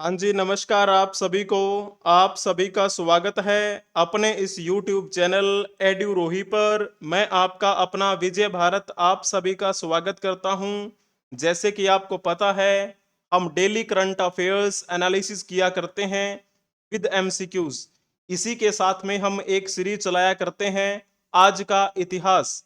हाँ जी, नमस्कार आप सभी को। आप सभी का स्वागत है अपने इस YouTube चैनल एड्यूरोही पर। मैं आपका अपना विजय भारत आप सभी का स्वागत करता हूँ। जैसे कि आपको पता है, हम डेली करंट अफेयर्स एनालिसिस किया करते हैं विद एमसीक्यूज। इसी के साथ में हम एक सीरीज चलाया करते हैं, आज का इतिहास।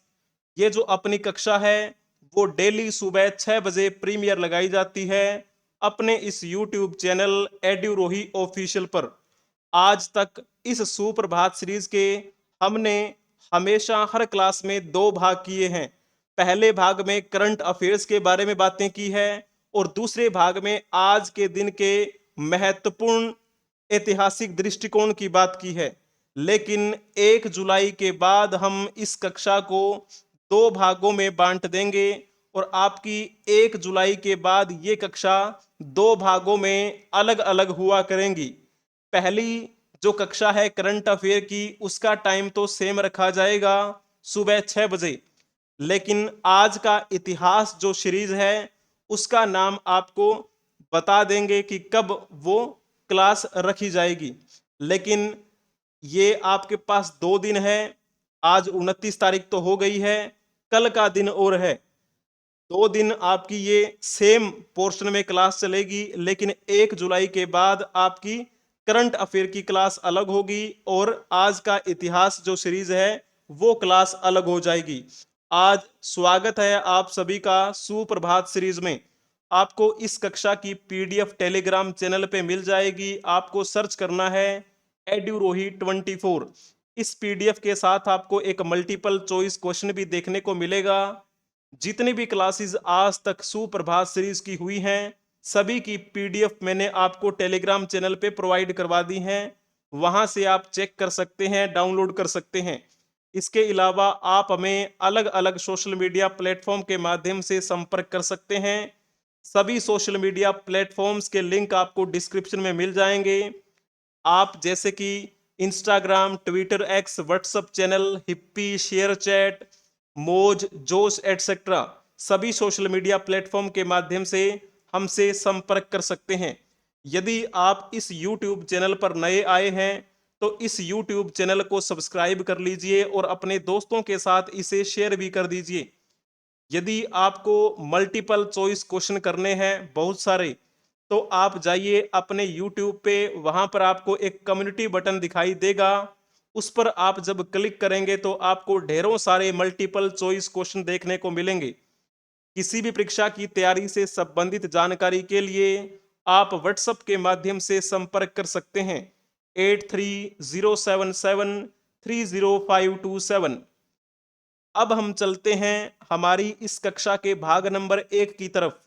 ये जो अपनी कक्षा है वो डेली सुबह 6 बजे प्रीमियर लगाई जाती है अपने इस YouTube चैनल एड्यूरोही ऑफिशियल पर। आज तक इस सुप्रभात सीरीज के हमने हमेशा हर क्लास में 2 भाग किए हैं। पहले भाग में करंट अफेयर्स के बारे में बातें की है और दूसरे भाग में आज के दिन के महत्वपूर्ण ऐतिहासिक दृष्टिकोण की बात की है। लेकिन 1 जुलाई के बाद हम इस कक्षा को 2 भागों में बांट देंगे और आपकी 1 जुलाई के बाद ये कक्षा 2 भागों में अलग अलग हुआ करेंगी। पहली जो कक्षा है करंट अफेयर की, उसका टाइम तो सेम रखा जाएगा, सुबह 6 बजे। लेकिन आज का इतिहास जो सीरीज है उसका नाम आपको बता देंगे कि कब वो क्लास रखी जाएगी। लेकिन ये आपके पास 2 दिन है। आज 29 तारीख तो हो गई है, कल का दिन और है। 2 दिन आपकी ये सेम पोर्शन में क्लास चलेगी, लेकिन 1 जुलाई के बाद आपकी करंट अफेयर की क्लास अलग होगी और आज का इतिहास जो सीरीज है वो क्लास अलग हो जाएगी। आज स्वागत है आप सभी का सुप्रभात सीरीज में। आपको इस कक्षा की पीडीएफ टेलीग्राम चैनल पे मिल जाएगी। आपको सर्च करना है एड्यूरोही 24। इस पीडीएफ के साथ आपको एक मल्टीपल चॉइस क्वेश्चन भी देखने को मिलेगा। जितनी भी क्लासेस आज तक सुप्रभात सीरीज की हुई हैं सभी की पीडीएफ मैंने आपको टेलीग्राम चैनल पे प्रोवाइड करवा दी हैं। वहां से आप चेक कर सकते हैं, डाउनलोड कर सकते हैं। इसके अलावा आप हमें अलग अलग सोशल मीडिया प्लेटफॉर्म के माध्यम से संपर्क कर सकते हैं। सभी सोशल मीडिया प्लेटफॉर्म्स के लिंक आपको डिस्क्रिप्शन में मिल जाएंगे। आप जैसे कि Instagram, Twitter, x, WhatsApp channel, hippie, share chat, मोज, जोश एटसेट्रा, सभी सोशल मीडिया प्लेटफॉर्म के माध्यम से हमसे संपर्क कर सकते हैं। यदि आप इस YouTube चैनल पर नए आए हैं तो इस YouTube चैनल को सब्सक्राइब कर लीजिए और अपने दोस्तों के साथ इसे शेयर भी कर दीजिए। यदि आपको मल्टीपल चॉइस क्वेश्चन करने हैं बहुत सारे, तो आप जाइए अपने YouTube पे, वहां पर आपको एक कम्युनिटी बटन दिखाई देगा। उस पर आप जब क्लिक करेंगे तो आपको ढेरों सारे मल्टीपल चॉइस क्वेश्चन देखने को मिलेंगे। किसी भी परीक्षा की तैयारी से संबंधित जानकारी के लिए आप व्हाट्सएप के माध्यम से संपर्क कर सकते हैं 8307730527। अब हम चलते हैं हमारी इस कक्षा के भाग नंबर 1 की तरफ,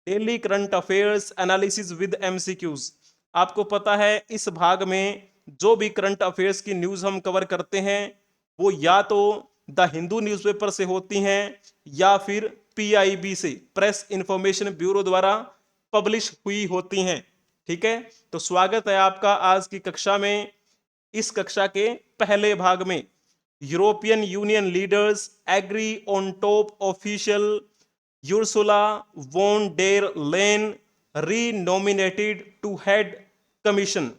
daily current affairs analysis with MCQs. आपको पता है इस भाग में जो भी करंट अफेयर्स की न्यूज हम कवर करते हैं वो या तो द हिंदू न्यूज़पेपर से होती हैं या फिर पीआईबी से, प्रेस इंफॉर्मेशन ब्यूरो द्वारा पब्लिश हुई होती हैं। ठीक है, तो स्वागत है आपका आज की कक्षा में। इस कक्षा के पहले भाग में European Union leaders agree on top official Ursula von der Leyen renominated to head commission.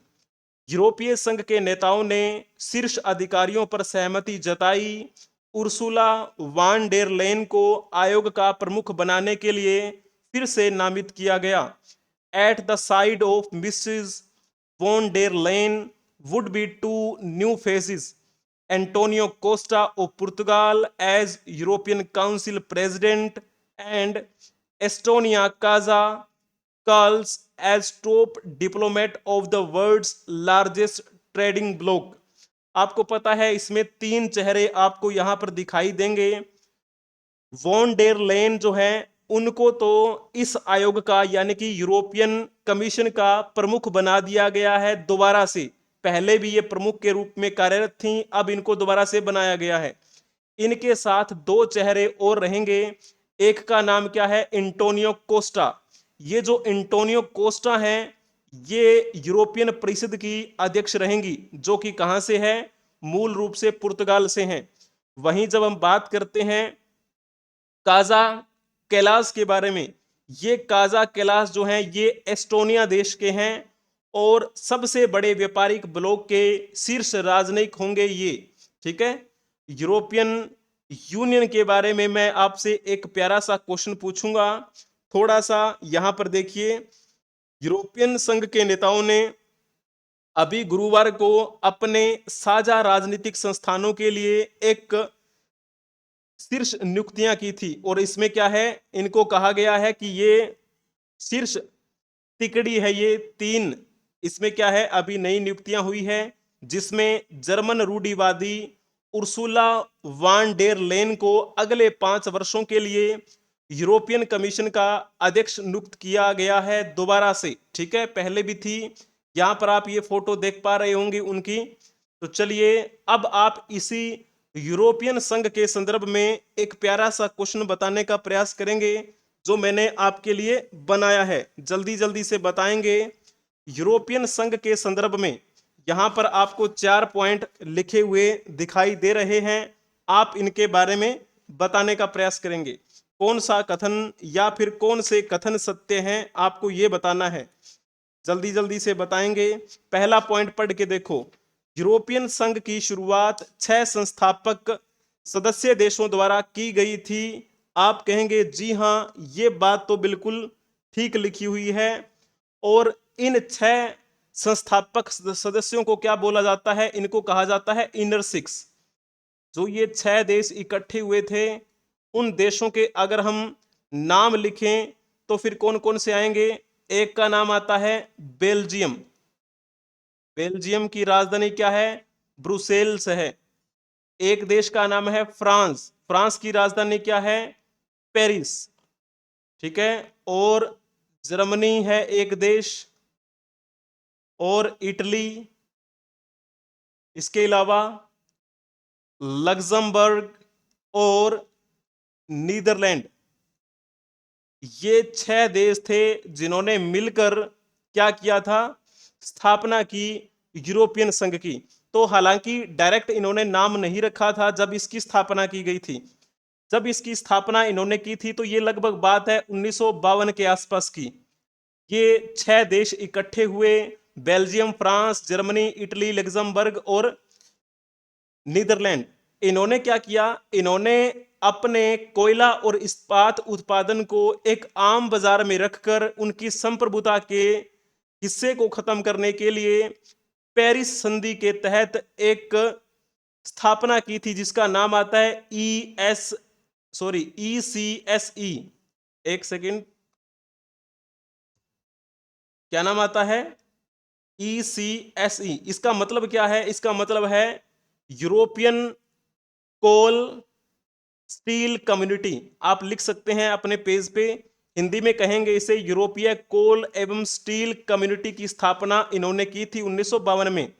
यूरोपीय संघ के नेताओं ने शीर्ष अधिकारियों पर सहमति जताई। उर्सुला वान डेर लेन को आयोग का प्रमुख बनाने के लिए फिर से नामित किया गया। At the side of Mrs von der Leyen would be two new faces, Antonio Costa of Portugal as European Council President and Estonia Kaza Kallas as top diplomat of the world's largest trading bloc। आपको पता है इसमें 3 चेहरे आपको यहां पर दिखाई देंगे। वॉन डेर लेन जो है उनको तो इस आयोग का यानी कि यूरोपियन कमीशन का प्रमुख बना दिया गया है दोबारा से। पहले भी ये प्रमुख के रूप में कार्यरत थी, अब इनको दोबारा से बनाया गया है। इनके साथ 2 चेहरे और रहेंगे। एक का नाम क्या है, एंटोनियो कोस्टा। ये जो एंटोनियो कोस्टा हैं ये यूरोपियन परिषद की अध्यक्ष रहेंगी, जो कि कहां से है, मूल रूप से पुर्तगाल से हैं। वहीं जब हम बात करते हैं काजा कैलाश के बारे में, ये काजा कैलाश जो हैं ये एस्टोनिया देश के हैं और सबसे बड़े व्यापारिक ब्लॉक के शीर्ष राजनयिक होंगे ये। ठीक है, यूरोपियन यूनियन के बारे में मैं आपसे एक प्यारा सा क्वेश्चन पूछूंगा। थोड़ा सा यहां पर देखिए, यूरोपियन संघ के नेताओं ने अभी गुरुवार को अपने साझा राजनीतिक संस्थानों के लिए एक शीर्ष नियुक्तियां की थी और इसमें क्या है, इनको कहा गया है कि ये शीर्ष तिकड़ी है, ये तीन। इसमें क्या है, अभी नई नियुक्तियां हुई है जिसमें जर्मन रूढ़िवादी उर्सुला वान डेर लेन को अगले 5 वर्षों के लिए यूरोपियन कमीशन का अध्यक्ष नियुक्त किया गया है दोबारा से। ठीक है, पहले भी थी। यहां पर आप ये फोटो देख पा रहे होंगे उनकी। तो चलिए अब आप इसी यूरोपियन संघ के संदर्भ में एक प्यारा सा क्वेश्चन बताने का प्रयास करेंगे जो मैंने आपके लिए बनाया है। जल्दी जल्दी से बताएंगे। यूरोपियन संघ के संदर्भ में यहां पर आपको 4 पॉइंट लिखे हुए दिखाई दे रहे हैं। आप इनके बारे में बताने का प्रयास करेंगे। कौन सा कथन या फिर कौन से कथन सत्य हैं, आपको ये बताना है। जल्दी जल्दी से बताएंगे। पहला पॉइंट पढ़ के देखो। यूरोपियन संघ की शुरुआत 6 संस्थापक सदस्य देशों द्वारा की गई थी। आप कहेंगे जी हां, ये बात तो बिल्कुल ठीक लिखी हुई है। और इन 6 संस्थापक सदस्यों को क्या बोला जाता है, इनको कहा जाता है इनर 6। जो ये 6 देश इकट्ठे हुए थे, उन देशों के अगर हम नाम लिखें तो फिर कौन कौन से आएंगे। एक का नाम आता है बेल्जियम। बेल्जियम की राजधानी क्या है, ब्रुसेल्स है। एक देश का नाम है फ्रांस। फ्रांस की राजधानी क्या है, पेरिस। ठीक है, और जर्मनी है एक देश, और इटली। इसके अलावा लग्जमबर्ग और नीदरलैंड। ये 6 देश थे जिन्होंने मिलकर क्या किया था, स्थापना की यूरोपियन संघ की। तो हालांकि डायरेक्ट इन्होंने नाम नहीं रखा था जब इसकी स्थापना की गई थी। जब इसकी स्थापना इन्होंने की थी तो ये लगभग बात है 1952 के आसपास की। ये 6 देश इकट्ठे हुए, Belgium, France, Germany, Italy, Luxembourg और नीदरलैंड। इन्होंने क्या किया, इन्होंने अपने कोयला और इस्पात उत्पादन को एक आम बाजार में रखकर उनकी संप्रभुता के हिस्से को खत्म करने के लिए पेरिस संधि के तहत एक स्थापना की थी जिसका नाम आता है ECSE। एक सेकंड, क्या नाम आता है, ECSE। इसका मतलब क्या है, इसका मतलब है यूरोपियन कोल स्टील कम्युनिटी। आप लिख सकते हैं अपने पेज पे। हिंदी में कहेंगे इसे यूरोपीय कोल एवं स्टील कम्युनिटी की स्थापना इन्होंने की थी 1952 में।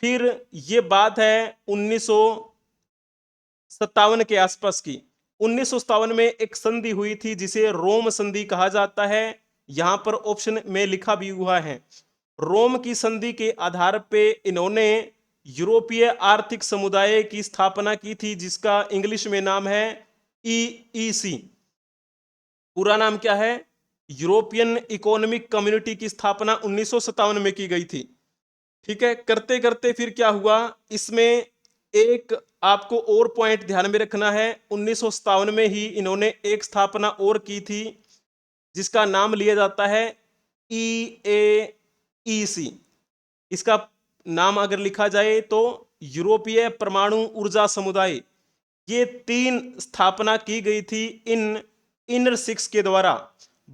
फिर ये बात है 1957 के आसपास की। 1957 में एक संधि हुई थी जिसे रोम संधि कहा जाता है। यहां पर ऑप्शन में लिखा भी हुआ है। रोम की संधि के आधार पे इन्होंने यूरोपीय आर्थिक समुदाय की स्थापना की थी जिसका इंग्लिश में नाम है EEC। पूरा नाम क्या है, यूरोपियन इकोनॉमिक कम्युनिटी की स्थापना 1957 में की गई थी। ठीक है, करते करते फिर क्या हुआ, इसमें एक आपको और पॉइंट ध्यान में रखना है। 1957 में ही इन्होंने एक स्थापना और की थी जिसका नाम लिया जाता है EAEC। इसका नाम अगर लिखा जाए तो यूरोपीय परमाणु ऊर्जा समुदाय। ये 3 स्थापना की गई थी इन इनर 6 के द्वारा।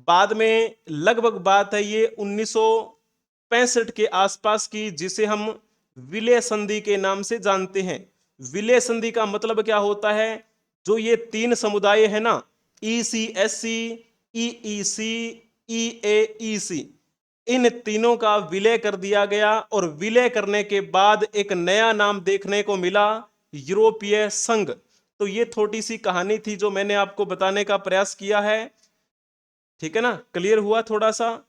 बाद में लगभग बात है ये 1965 के आसपास की, जिसे हम विलय संधि के नाम से जानते हैं। विलय संधि का मतलब क्या होता है, जो ये 3 समुदाय है ना, ECSC, EEC, EAEC, इन तीनों का विलय कर दिया गया और विलय करने के बाद एक नया नाम देखने को मिला, यूरोपीय संघ। तो ये थोड़ी सी कहानी थी जो मैंने आपको बताने का प्रयास किया है। ठीक है ना, क्लियर हुआ थोड़ा सा।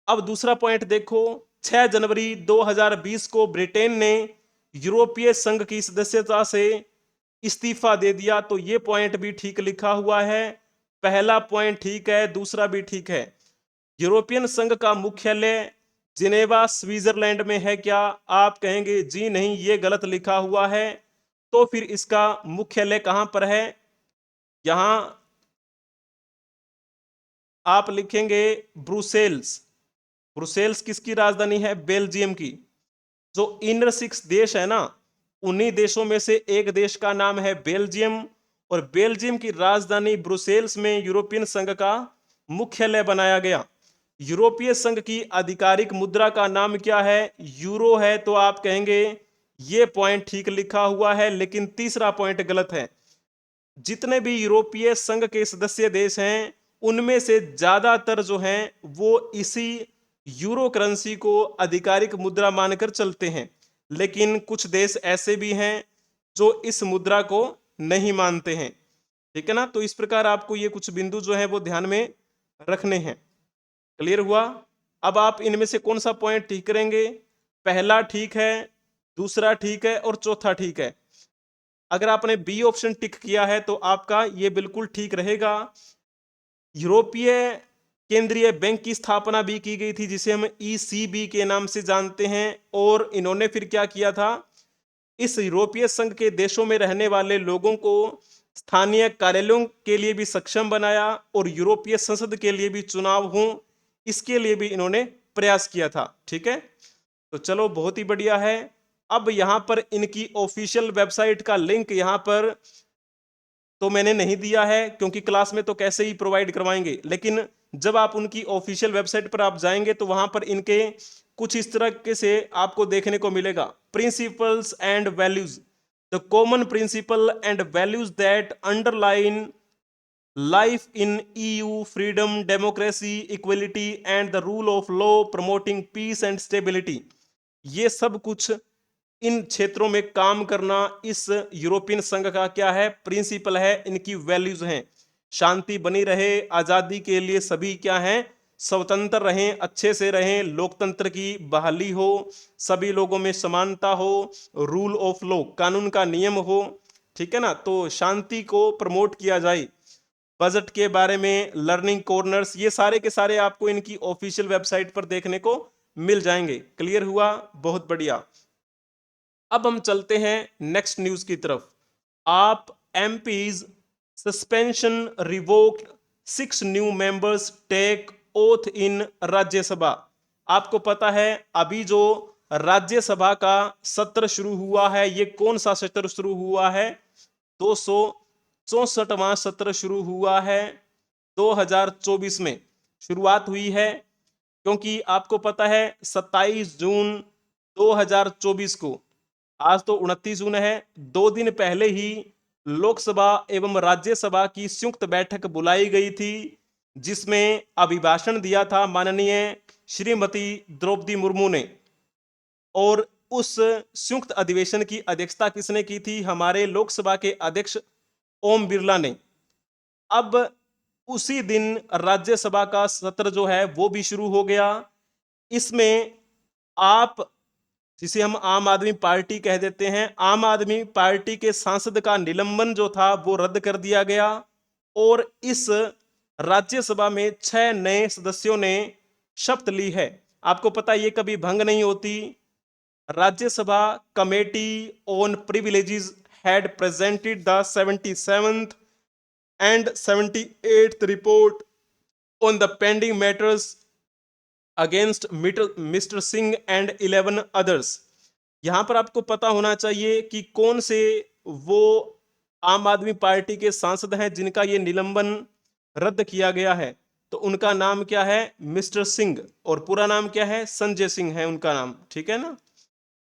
अब दूसरा पॉइंट देखो। 6 जनवरी 2020 को ब्रिटेन ने यूरोपीय संघ की सदस्यता से इस्तीफा दे दिया। तो ये पॉइंट भी ठीक लिखा हुआ है। पहला पॉइंट ठीक है, दूसरा भी ठीक है। यूरोपियन संघ का मुख्यालय जिनेवा स्विट्जरलैंड में है क्या? आप कहेंगे जी नहीं, ये गलत लिखा हुआ है। तो फिर इसका मुख्यालय कहां पर है? यहां आप लिखेंगे ब्रुसेल्स। ब्रुसेल्स किसकी राजधानी है? बेल्जियम की। जो इनर सिक्स देश है ना, उन्हीं देशों में से एक देश का नाम है बेल्जियम, और बेल्जियम की राजधानी ब्रुसेल्स में यूरोपियन संघ का मुख्यालय बनाया गया। यूरोपीय संघ की आधिकारिक मुद्रा का नाम क्या है? यूरो है। तो आप कहेंगे ये पॉइंट ठीक लिखा हुआ है, लेकिन तीसरा पॉइंट गलत है। जितने भी यूरोपीय संघ के सदस्य देश हैं, उनमें से ज्यादातर जो हैं वो इसी यूरो करेंसी को आधिकारिक मुद्रा मानकर चलते हैं, लेकिन कुछ देश ऐसे भी हैं जो इस मुद्रा को नहीं मानते हैं। ठीक है ना? तो इस प्रकार आपको ये कुछ बिंदु जो है वो ध्यान में रखने हैं। क्लियर हुआ? अब आप इनमें से कौन सा पॉइंट ठीक करेंगे? पहला ठीक है, दूसरा ठीक है और चौथा ठीक है। अगर आपने बी ऑप्शन टिक किया है तो आपका ये बिल्कुल ठीक रहेगा। यूरोपीय केंद्रीय बैंक की स्थापना भी की गई थी, जिसे हम ईसीबी के नाम से जानते हैं। और इन्होंने फिर क्या किया था? इस यूरोपीय संघ के देशों में रहने वाले लोगों को स्थानीय कार्यालयों के लिए भी सक्षम बनाया, और यूरोपीय संसद के लिए भी चुनाव हो, इसके लिए भी इन्होंने प्रयास किया था। ठीक है, तो चलो बहुत ही बढ़िया है। अब यहां पर इनकी ऑफिशियल वेबसाइट का लिंक यहां पर तो मैंने नहीं दिया है, क्योंकि क्लास में तो कैसे ही प्रोवाइड करवाएंगे, लेकिन जब आप उनकी ऑफिशियल वेबसाइट पर आप जाएंगे तो वहां पर इनके कुछ इस तरह के से आपको देखने को मिलेगा। Principles and values, the common principle and values that underline life in EU, freedom, democracy, equality and the rule of law, promoting peace and stability. ये सब कुछ इन क्षेत्रों में काम करना इस यूरोपियन संघ का क्या है? प्रिंसिपल है, इनकी वैल्यूज हैं। शांति बनी रहे, आजादी के लिए सभी क्या हैं? स्वतंत्र रहें, अच्छे से रहें, लोकतंत्र की बहाली हो, सभी लोगों में समानता हो, रूल ऑफ लॉ, कानून का नियम हो। ठीक है ना? तो शांति को प्रमोट किया जाए। बजट के बारे में, लर्निंग कॉर्नर्स, ये सारे के सारे आपको इनकी ऑफिशियल वेबसाइट पर देखने को मिल जाएंगे। क्लियर हुआ? बहुत बढ़िया। अब हम चलते हैं नेक्स्ट न्यूज की तरफ। आप MPs suspension revoked, 6 new members take oath in Rajya Sabha. आपको पता है अभी जो राज्यसभा का सत्र शुरू हुआ है, ये कौन सा सत्र शुरू हुआ है? 264वां सत्र शुरू हुआ है। 2024 में शुरुआत हुई है, क्योंकि आपको पता है 27 जून 2024 को, आज तो 29 जून है, 2 दिन पहले ही लोकसभा एवं राज्यसभा की संयुक्त बैठक बुलाई गई थी, जिसमें अभिभाषण दिया था माननीय श्रीमती द्रौपदी मुर्मू ने। और उस संयुक्त अधिवेशन की अध्यक्षता किसने की थी? हमारे लोकसभा के अध्यक्ष ओम बिरला ने। अब उसी दिन राज्यसभा का सत्र जो है वो भी शुरू हो गया। इसमें आप, जिसे हम आम आदमी पार्टी कह देते हैं, आम आदमी पार्टी के सांसद का निलंबन जो था वो रद्द कर दिया गया, और इस राज्यसभा में 6 नए सदस्यों ने शपथ ली है। आपको पता है ये कभी भंग नहीं होती। Rajya Sabha committee on privileges had presented the 77th and 78th report on the pending matters against mister Singh and 11 others. यहां पर आपको पता होना चाहिए कि कौन से वो आम आदमी पार्टी के सांसद हैं जिनका ये निलंबन रद्द किया गया है। तो उनका नाम क्या है? मिस्टर सिंह, और पूरा नाम क्या है? संजय सिंह है उनका नाम। ठीक है ना?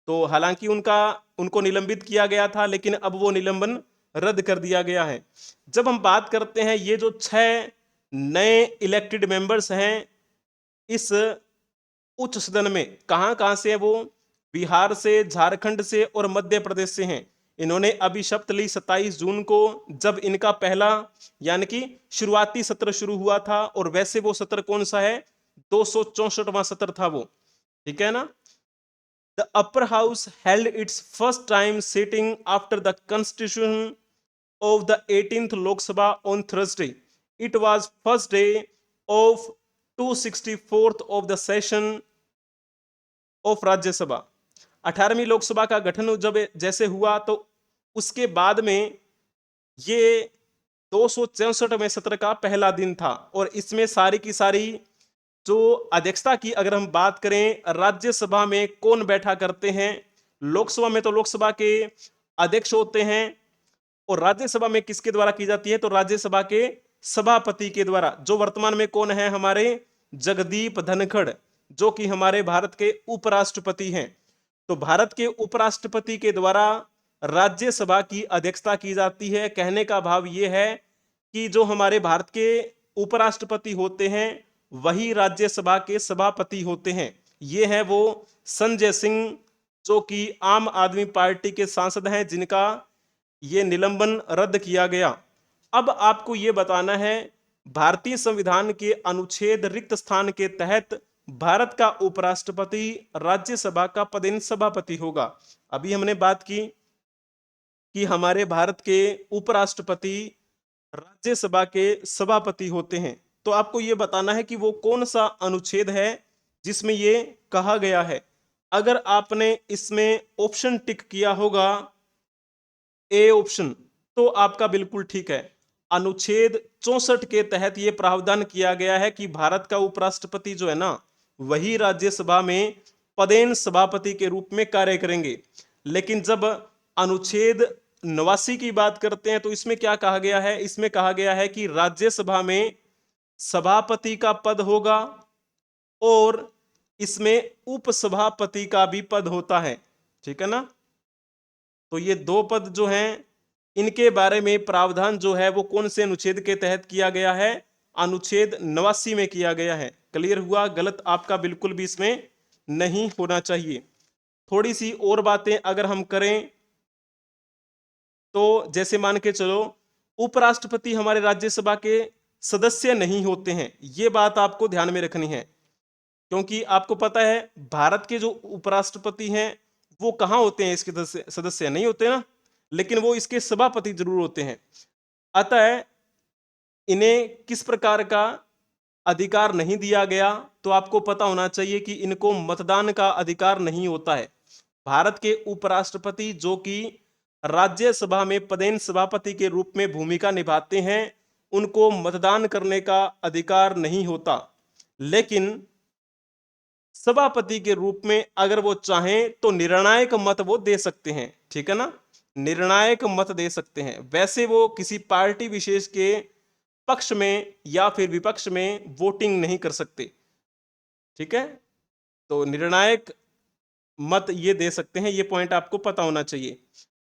तो हालांकि उनको निलंबित किया गया था, लेकिन अब वो निलंबन रद्द कर दिया गया है। जब हम बात करते हैं ये जो 6 नए इलेक्टेड मेंबर्स हैं इस उच्च सदन में, कहां कहां से है वो? बिहार से, झारखंड से और मध्य प्रदेश से हैं। इन्होंने अभी शपथ ली 27 जून को, जब इनका पहला यानी कि शुरुआती सत्र शुरू हुआ था। और वैसे वो सत्र कौन सा है? 264वां सत्र था वो। ठीक है ना? The upper house held it's first time sitting after the constitution of the 18th Lok Sabha on Thursday. It was first day of 264th of the session of Rajya Sabha. 18वीं लोकसभा का गठन जब जैसे हुआ तो उसके बाद में ये 264वें सत्र का पहला दिन था और इसमें सारी की सारी जो अध्यक्षता की अगर हम बात करें राज्यसभा में कौन बैठा करते हैं, लोकसभा में तो लोकसभा के अध्यक्ष होते हैं और राज्यसभा में किसके द्वारा की जाती है तो राज्यसभा के सभापति के द्वारा, जो वर्तमान में कौन है हमारे जगदीप धनखड़, जो कि हमारे भारत के उपराष्ट्रपति हैं। तो भारत के उपराष्ट्रपति के द्वारा राज्यसभा की अध्यक्षता की जाती है। कहने का भाव यह है कि जो हमारे भारत के उपराष्ट्रपति होते हैं वही राज्यसभा के सभापति होते हैं। ये है वो संजय सिंह, जो कि आम आदमी पार्टी के सांसद हैं, जिनका ये निलंबन रद्द किया गया। अब आपको ये बताना है भारतीय संविधान के अनुच्छेद रिक्त स्थान के तहत भारत का उपराष्ट्रपति राज्यसभा का पदेन सभापति होगा। अभी हमने बात की कि हमारे भारत के उपराष्ट्रपति राज्यसभा के सभापति होते हैं। तो आपको यह बताना है कि वो कौन सा अनुच्छेद है जिसमें ये कहा गया है। अगर आपने इसमें ऑप्शन टिक किया होगा ए ऑप्शन, तो आपका बिल्कुल ठीक है। अनुच्छेद 64 के तहत यह प्रावधान किया गया है कि भारत का उपराष्ट्रपति जो है ना, वही राज्यसभा में पदेन सभापति के रूप में कार्य करेंगे। लेकिन जब अनुच्छेद 89 की बात करते हैं तो इसमें क्या कहा गया है, इसमें कहा गया है कि राज्यसभा में सभापति का पद होगा और इसमें उपसभापति का भी पद होता है। ठीक है ना। तो ये दो पद जो हैं इनके बारे में प्रावधान जो है वो कौन से अनुच्छेद के तहत किया गया है, अनुच्छेद 89 में किया गया है। क्लियर हुआ। गलत आपका बिल्कुल भी इसमें नहीं होना चाहिए। थोड़ी सी और बातें अगर हम करें तो जैसे मान के चलो उपराष्ट्रपति हमारे राज्यसभा के सदस्य नहीं होते हैं, ये बात आपको ध्यान में रखनी है, क्योंकि आपको पता है भारत के जो उपराष्ट्रपति हैं वो कहाँ होते हैं, इसके सदस्य नहीं होते ना, लेकिन वो इसके सभापति जरूर होते हैं। अतः इन्हें किस प्रकार का अधिकार नहीं दिया गया, तो आपको पता होना चाहिए कि इनको मतदान का अधिकार नहीं होता है। भारत के उपराष्ट्रपति जो कि राज्यसभा में पदेन सभापति के रूप में भूमिका निभाते हैं, उनको मतदान करने का अधिकार नहीं होता। लेकिन सभापति के रूप में अगर वो चाहें तो निर्णायक मत वो दे सकते हैं। ठीक है ना, निर्णायक मत दे सकते हैं। वैसे वो किसी पार्टी विशेष के पक्ष में या फिर विपक्ष में वोटिंग नहीं कर सकते। ठीक है, तो निर्णायक मत ये दे सकते हैं, ये पॉइंट आपको पता होना चाहिए।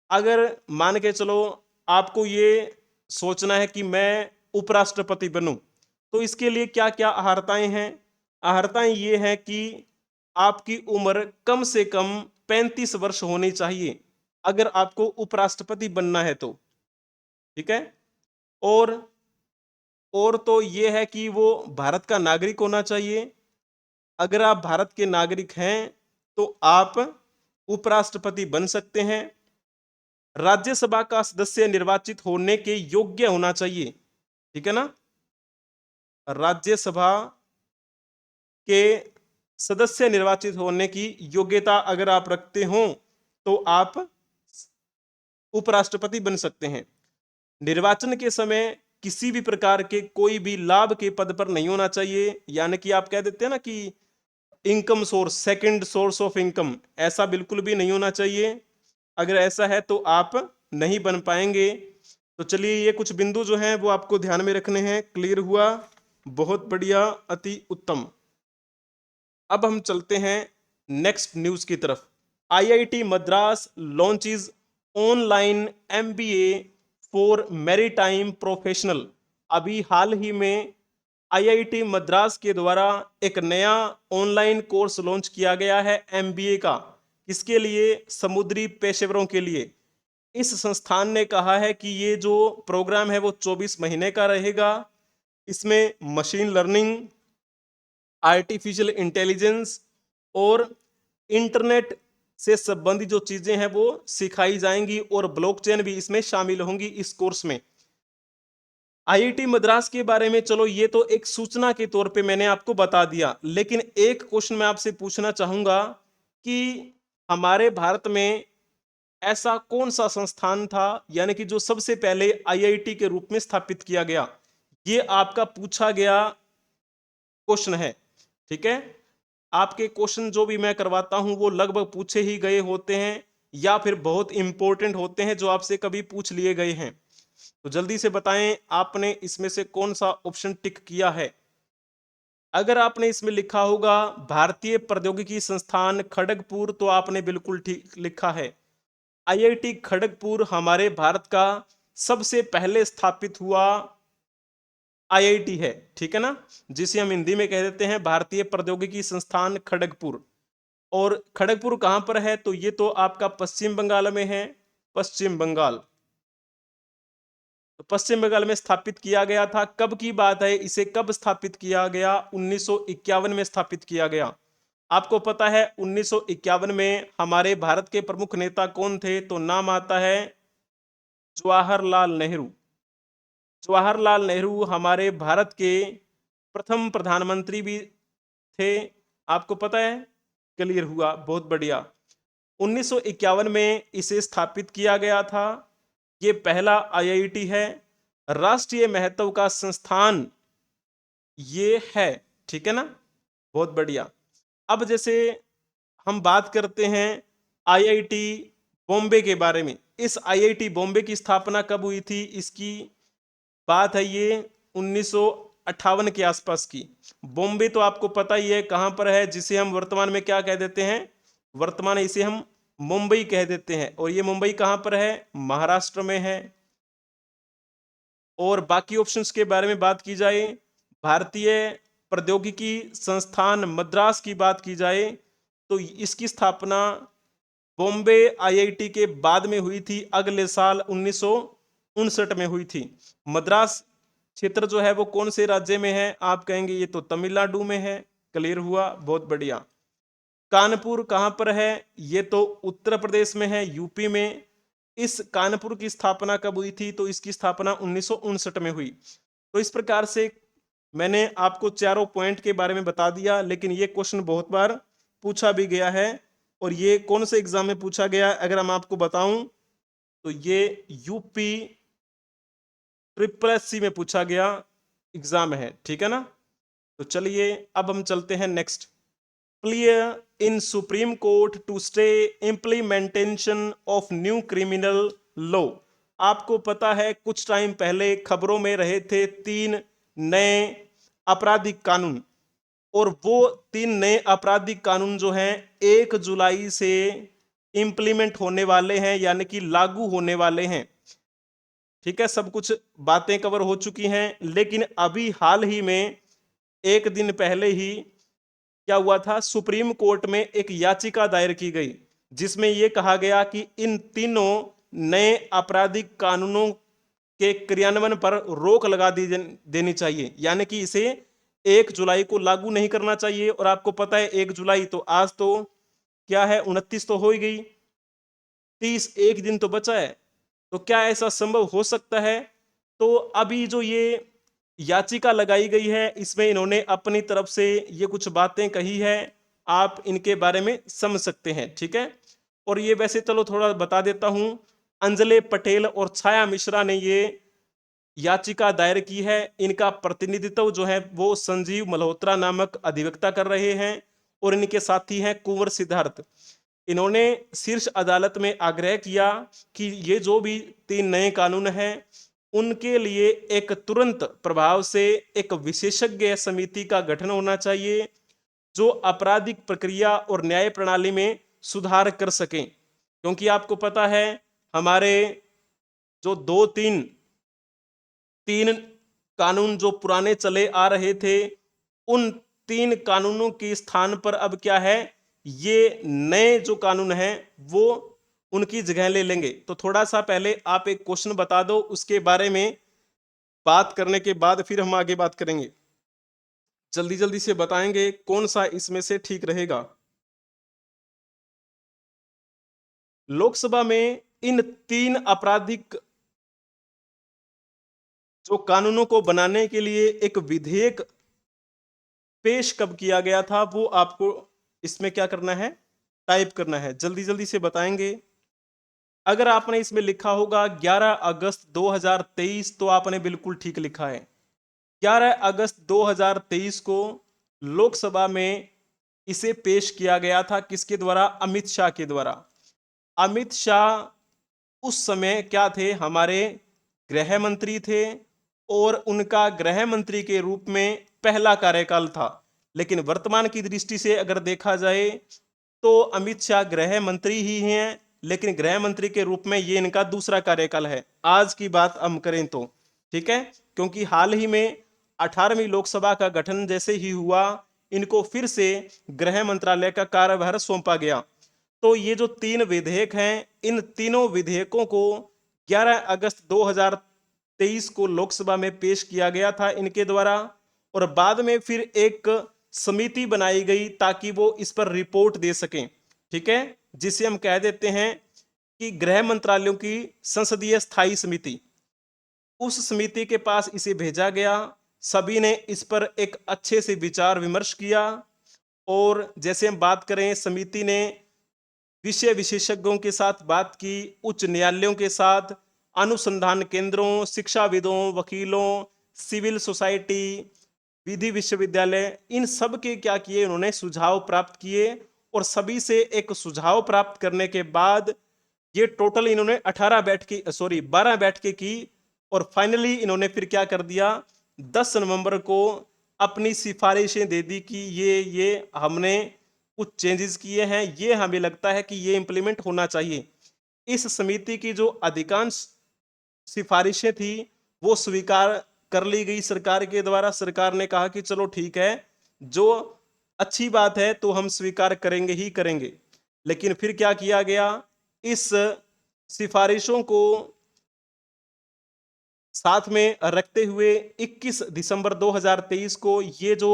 अगर मान के चलो आपको ये सोचना है कि मैं उपराष्ट्रपति बनूं, तो इसके लिए क्या क्या अहर्ताएं हैं। अहर्ताएं ये है कि आपकी उम्र कम से कम 35 वर्ष होनी चाहिए अगर आपको उपराष्ट्रपति बनना है तो। ठीक है, और तो ये है कि वो भारत का नागरिक होना चाहिए। अगर आप भारत के नागरिक हैं तो आप उपराष्ट्रपति बन सकते हैं। राज्यसभा का सदस्य निर्वाचित होने के योग्य होना चाहिए। ठीक है ना, राज्यसभा के सदस्य निर्वाचित होने की योग्यता अगर आप रखते हो तो आप उपराष्ट्रपति बन सकते हैं। निर्वाचन के समय किसी भी प्रकार के कोई भी लाभ के पद पर नहीं होना चाहिए, यानी कि आप कह देते हैं ना कि income source, second source of income, ऐसा बिल्कुल भी नहीं होना चाहिए। अगर ऐसा है तो आप नहीं बन पाएंगे। तो चलिए ये कुछ बिंदु जो हैं वो आपको ध्यान में रखने हैं। क्लियर हुआ, बहुत बढ़िया, अति उत्तम। अब हम चलते हैं नेक्स्ट न्यूज की तरफ। IIT Madras launches online MBA for maritime professional. अभी हाल ही में आईआईटी मद्रास के द्वारा एक नया ऑनलाइन कोर्स लॉन्च किया गया है एमबीए का। इसके लिए समुद्री पेशेवरों के लिए इस संस्थान ने कहा है कि ये जो प्रोग्राम है वो 24 महीने का रहेगा। इसमें मशीन लर्निंग, आर्टिफिशियल इंटेलिजेंस और इंटरनेट से संबंधित जो चीजें हैं वो सिखाई जाएंगी और ब्लॉकचेन भी इसमें शामिल होंगी इस कोर्स में। आईआईटी मद्रास के बारे में चलो ये तो एक सूचना के तौर पे मैंने आपको बता दिया, लेकिन एक क्वेश्चन मैं आपसे पूछना चाहूंगा कि हमारे भारत में ऐसा कौन सा संस्थान था, यानी कि जो सबसे पहले आईआईटी के रूप में स्थापित किया गया। ये आपका पूछा गया क्वेश्चन है। ठीक है, आपके क्वेश्चन जो भी मैं करवाता हूं वो लगभग पूछे ही गए होते हैं या फिर बहुत इंपॉर्टेंट होते हैं जो आपसे कभी पूछ लिए गए हैं। तो जल्दी से बताएं आपने इसमें से कौन सा ऑप्शन टिक किया है। अगर आपने इसमें लिखा होगा भारतीय प्रौद्योगिकी संस्थान खड़गपुर तो आपने बिल्कुल ठीक लिखा है। आईआईटी खड़गपुर हमारे भारत का सबसे पहले स्थापित हुआ आईआईटी है। ठीक है ना, जिसे हम हिंदी में कह देते हैं भारतीय प्रौद्योगिकी संस्थान खड़गपुर। और खड़गपुर कहां पर है, तो ये तो आपका पश्चिम बंगाल में है। पश्चिम बंगाल, तो पश्चिम बंगाल में स्थापित किया गया था। कब की बात है, इसे कब स्थापित किया गया, 1951 में स्थापित किया गया। आपको पता है 1951 में हमारे भारत के प्रमुख नेता कौन थे, तो नाम आता है जवाहरलाल नेहरू। जवाहरलाल नेहरू हमारे भारत के प्रथम प्रधानमंत्री भी थे। आपको पता है, क्लियर हुआ, बहुत बढ़िया। 1951 में इसे स्थापित किया गया था। ये पहला आईआईटी है, राष्ट्रीय महत्व का संस्थान ये है। ठीक है ना, बहुत बढ़िया। अब जैसे हम बात करते हैं आईआईटी बॉम्बे के बारे में। इस आईआईटी बॉम्बे की स्थापना कब हुई थी, इसकी बात है ये 1958 के आसपास की। बॉम्बे तो आपको पता ही है कहां पर है, जिसे हम वर्तमान में क्या कह देते हैं, वर्तमान इसे हम मुंबई कह देते हैं। और ये मुंबई कहां पर है, महाराष्ट्र में है। और बाकी ऑप्शंस के बारे में बात की जाए, भारतीय प्रौद्योगिकी संस्थान मद्रास की बात की जाए तो इसकी स्थापना बॉम्बे आईआईटी के बाद में हुई थी, अगले साल 1959 में हुई थी। मद्रास क्षेत्र जो है वो कौन से राज्य में है, आप कहेंगे ये तो तमिलनाडु में है। क्लियर हुआ, बहुत बढ़िया। कानपुर कहां पर है, ये तो उत्तर प्रदेश में है, यूपी में। इस कानपुर की स्थापना कब हुई थी, तो इसकी स्थापना 1959 में हुई। तो इस प्रकार से मैंने आपको चारों पॉइंट के बारे में बता दिया, लेकिन ये क्वेश्चन बहुत बार पूछा भी गया है। और ये कौन से एग्जाम में पूछा गया, अगर हम आपको बताऊं तो ये यूपी ट्रिपल एससी में पूछा गया एग्जाम है। ठीक है ना, तो चलिए अब हम चलते हैं next. Clear in Supreme Court to stay implementation of new criminal law. आपको पता है कुछ टाइम पहले खबरों में रहे थे 3 नए आपराधिक कानून। और वो 3 नए आपराधिक कानून जो हैं 1 जुलाई से इंप्लीमेंट होने वाले हैं, यानी कि लागू होने वाले हैं। ठीक है, सब कुछ बातें कवर हो चुकी हैं, लेकिन अभी हाल ही में एक दिन पहले ही क्या हुआ था, सुप्रीम कोर्ट में एक याचिका दायर की गई जिसमें यह कहा गया कि इन तीनों नए आपराधिक कानूनों के क्रियान्वयन पर रोक लगा दी देनी चाहिए, यानी कि इसे 1 जुलाई को लागू नहीं करना चाहिए। और आपको पता है 1 जुलाई तो आज तो क्या है, 29 तो हो ही गई, 30 एक दिन तो बचा है। तो क्या ऐसा संभव हो सकता है, तो अभी जो ये याचिका लगाई गई है इसमें इन्होंने अपनी तरफ से ये कुछ बातें कही है, आप इनके बारे में समझ सकते हैं। ठीक है, और ये वैसे चलो थोड़ा बता देता हूं, अंजले पटेल और छाया मिश्रा ने ये याचिका दायर की है। इनका प्रतिनिधित्व जो है वो संजीव मल्होत्रा नामक अधिवक्ता कर रहे हैं और इनके साथी हैं कुंवर सिद्धार्थ। इन्होंने शीर्ष अदालत में आग्रह किया कि ये जो भी 3 नए कानून हैं उनके लिए एक तुरंत प्रभाव से एक विशेषज्ञ समिति का गठन होना चाहिए जो आपराधिक प्रक्रिया और न्याय प्रणाली में सुधार कर सकें। क्योंकि आपको पता है हमारे जो 3 कानून जो पुराने चले आ रहे थे, उन 3 कानूनों के स्थान पर अब क्या है, ये नए जो कानून हैं वो उनकी जगह ले लेंगे। तो थोड़ा सा पहले आप एक क्वेश्चन बता दो, उसके बारे में बात करने के बाद फिर हम आगे बात करेंगे। जल्दी जल्दी से बताएंगे कौन सा इसमें से ठीक रहेगा। लोकसभा में इन 3 आपराधिक जो कानूनों को बनाने के लिए एक विधेयक पेश कब किया गया था, वो आपको इसमें क्या करना है, टाइप करना है। जल्दी जल्दी से बताएंगे। अगर आपने इसमें लिखा होगा 11 अगस्त 2023 तो आपने बिल्कुल ठीक लिखा है। 11 अगस्त 2023 को लोकसभा में इसे पेश किया गया था। किसके द्वारा? अमित शाह के द्वारा। अमित शाह उस समय क्या थे? हमारे गृह मंत्री थे और उनका गृह मंत्री के रूप में पहला कार्यकाल था। लेकिन वर्तमान की दृष्टि से अगर देखा जाए तो अमित शाह गृह मंत्री ही हैं, लेकिन गृह मंत्री के रूप में ये इनका दूसरा कार्यकाल है आज की बात हम करें तो। ठीक है, क्योंकि हाल ही में 18वीं लोकसभा का गठन जैसे ही हुआ, इनको फिर से गृह मंत्रालय का कार्यभार सौंपा गया। तो ये जो तीन विधेयक हैं, इन तीनों विधेयकों को 11 अगस्त 2023 को लोकसभा में पेश किया गया था इनके द्वारा, और बाद में फिर एक समिति बनाई गई ताकि वो इस पर रिपोर्ट दे सकें। ठीक है, जिसे हम कह देते हैं कि गृह मंत्रालयों की संसदीय स्थायी समिति। उस समिति के पास इसे भेजा गया। सभी ने इस पर एक अच्छे से विचार विमर्श किया, और जैसे हम बात करें, समिति ने विषय विशेषज्ञों के साथ बात की, उच्च न्यायालयों के साथ, अनुसंधान केंद्रों, शिक्षाविदों, वकीलों, सिविल सोसाइटी, विधि विश्वविद्यालय, इन सब के क्या किए, उन्होंने सुझाव प्राप्त किए। और सभी से एक सुझाव प्राप्त करने के बाद ये टोटल इन्होंने 12 बैठकें की, और फाइनली इन्होंने फिर क्या कर दिया, 10 नवंबर को अपनी सिफारिशें दे दी कि ये हमने कुछ चेंजेस किए हैं, ये हमें लगता है कि ये इंप्लीमेंट होना चाहिए। इस समिति की जो अधिकांश सिफारिशें थी वो स्वीकार कर ली गई सरकार के द्वारा। सरकार ने कहा कि चलो ठीक है, जो अच्छी बात है तो हम स्वीकार करेंगे ही करेंगे। लेकिन फिर क्या किया गया, इस सिफारिशों को साथ में रखते हुए 21 दिसंबर 2023 को ये जो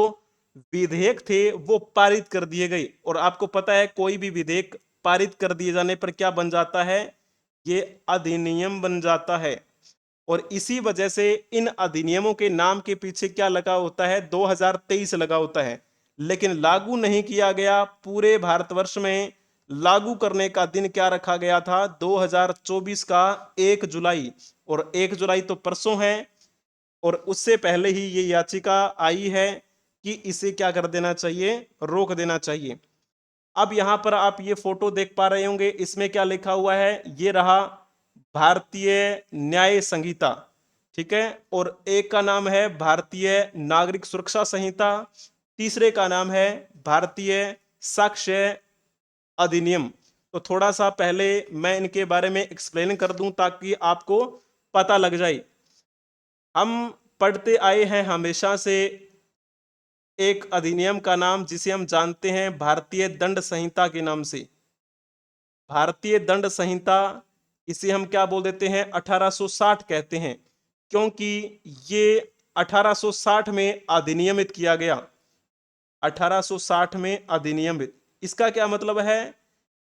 विधेयक थे वो पारित कर दिए गए। और आपको पता है, कोई भी विधेयक पारित कर दिए जाने पर क्या बन जाता है, ये अधिनियम बन जाता है। और इसी वजह से इन अधिनियमों के नाम के पीछे क्या लगा होता है, 2023 लगा होता है। लेकिन लागू नहीं किया गया। पूरे भारतवर्ष में लागू करने का दिन क्या रखा गया था, 2024 का 1 जुलाई। और 1 जुलाई तो परसों है, और उससे पहले ही ये याचिका आई है कि इसे क्या कर देना चाहिए, रोक देना चाहिए। अब यहां पर आप ये फोटो देख पा रहे होंगे, इसमें क्या लिखा हुआ है, ये रहा भारतीय न्याय संहिता। ठीक है, और एक का नाम है भारतीय नागरिक सुरक्षा संहिता, तीसरे का नाम है भारतीय साक्ष्य अधिनियम। तो थोड़ा सा पहले मैं इनके बारे में एक्सप्लेन कर दूं ताकि आपको पता लग जाए। हम पढ़ते आए हैं हमेशा से एक अधिनियम का नाम जिसे हम जानते हैं भारतीय दंड संहिता के नाम से। भारतीय दंड संहिता, इसे हम क्या बोल देते हैं, 1860 कहते हैं, क्योंकि ये 1860 में अधिनियमित किया गया। 1860 में अधिनियमित, इसका क्या मतलब है,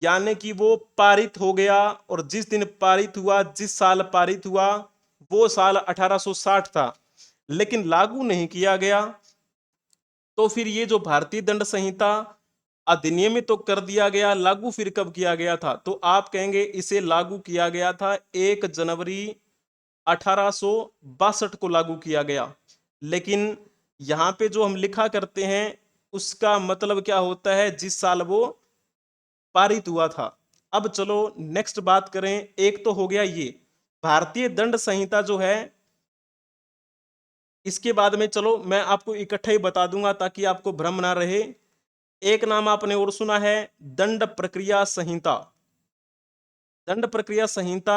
यानी कि वो पारित हो गया, और जिस दिन पारित हुआ, जिस साल पारित हुआ, वो साल 1860 था, लेकिन लागू नहीं किया गया। तो फिर ये जो भारतीय दंड संहिता अधिनियमित तो कर दिया गया, लागू फिर कब किया गया था, तो आप कहेंगे इसे लागू किया गया था 1 जनवरी 1862 को लागू किया गया। लेकिन यहाँ पे जो हम लिखा करते हैं उसका मतलब क्या होता है, जिस साल वो पारित हुआ था। अब चलो नेक्स्ट बात करें। एक तो हो गया ये भारतीय दंड संहिता जो है, इसके बाद में चलो मैं आपको इकट्ठा ही बता दूंगा ताकि आपको भ्रम ना रहे। एक नाम आपने और सुना है, दंड प्रक्रिया संहिता। दंड प्रक्रिया संहिता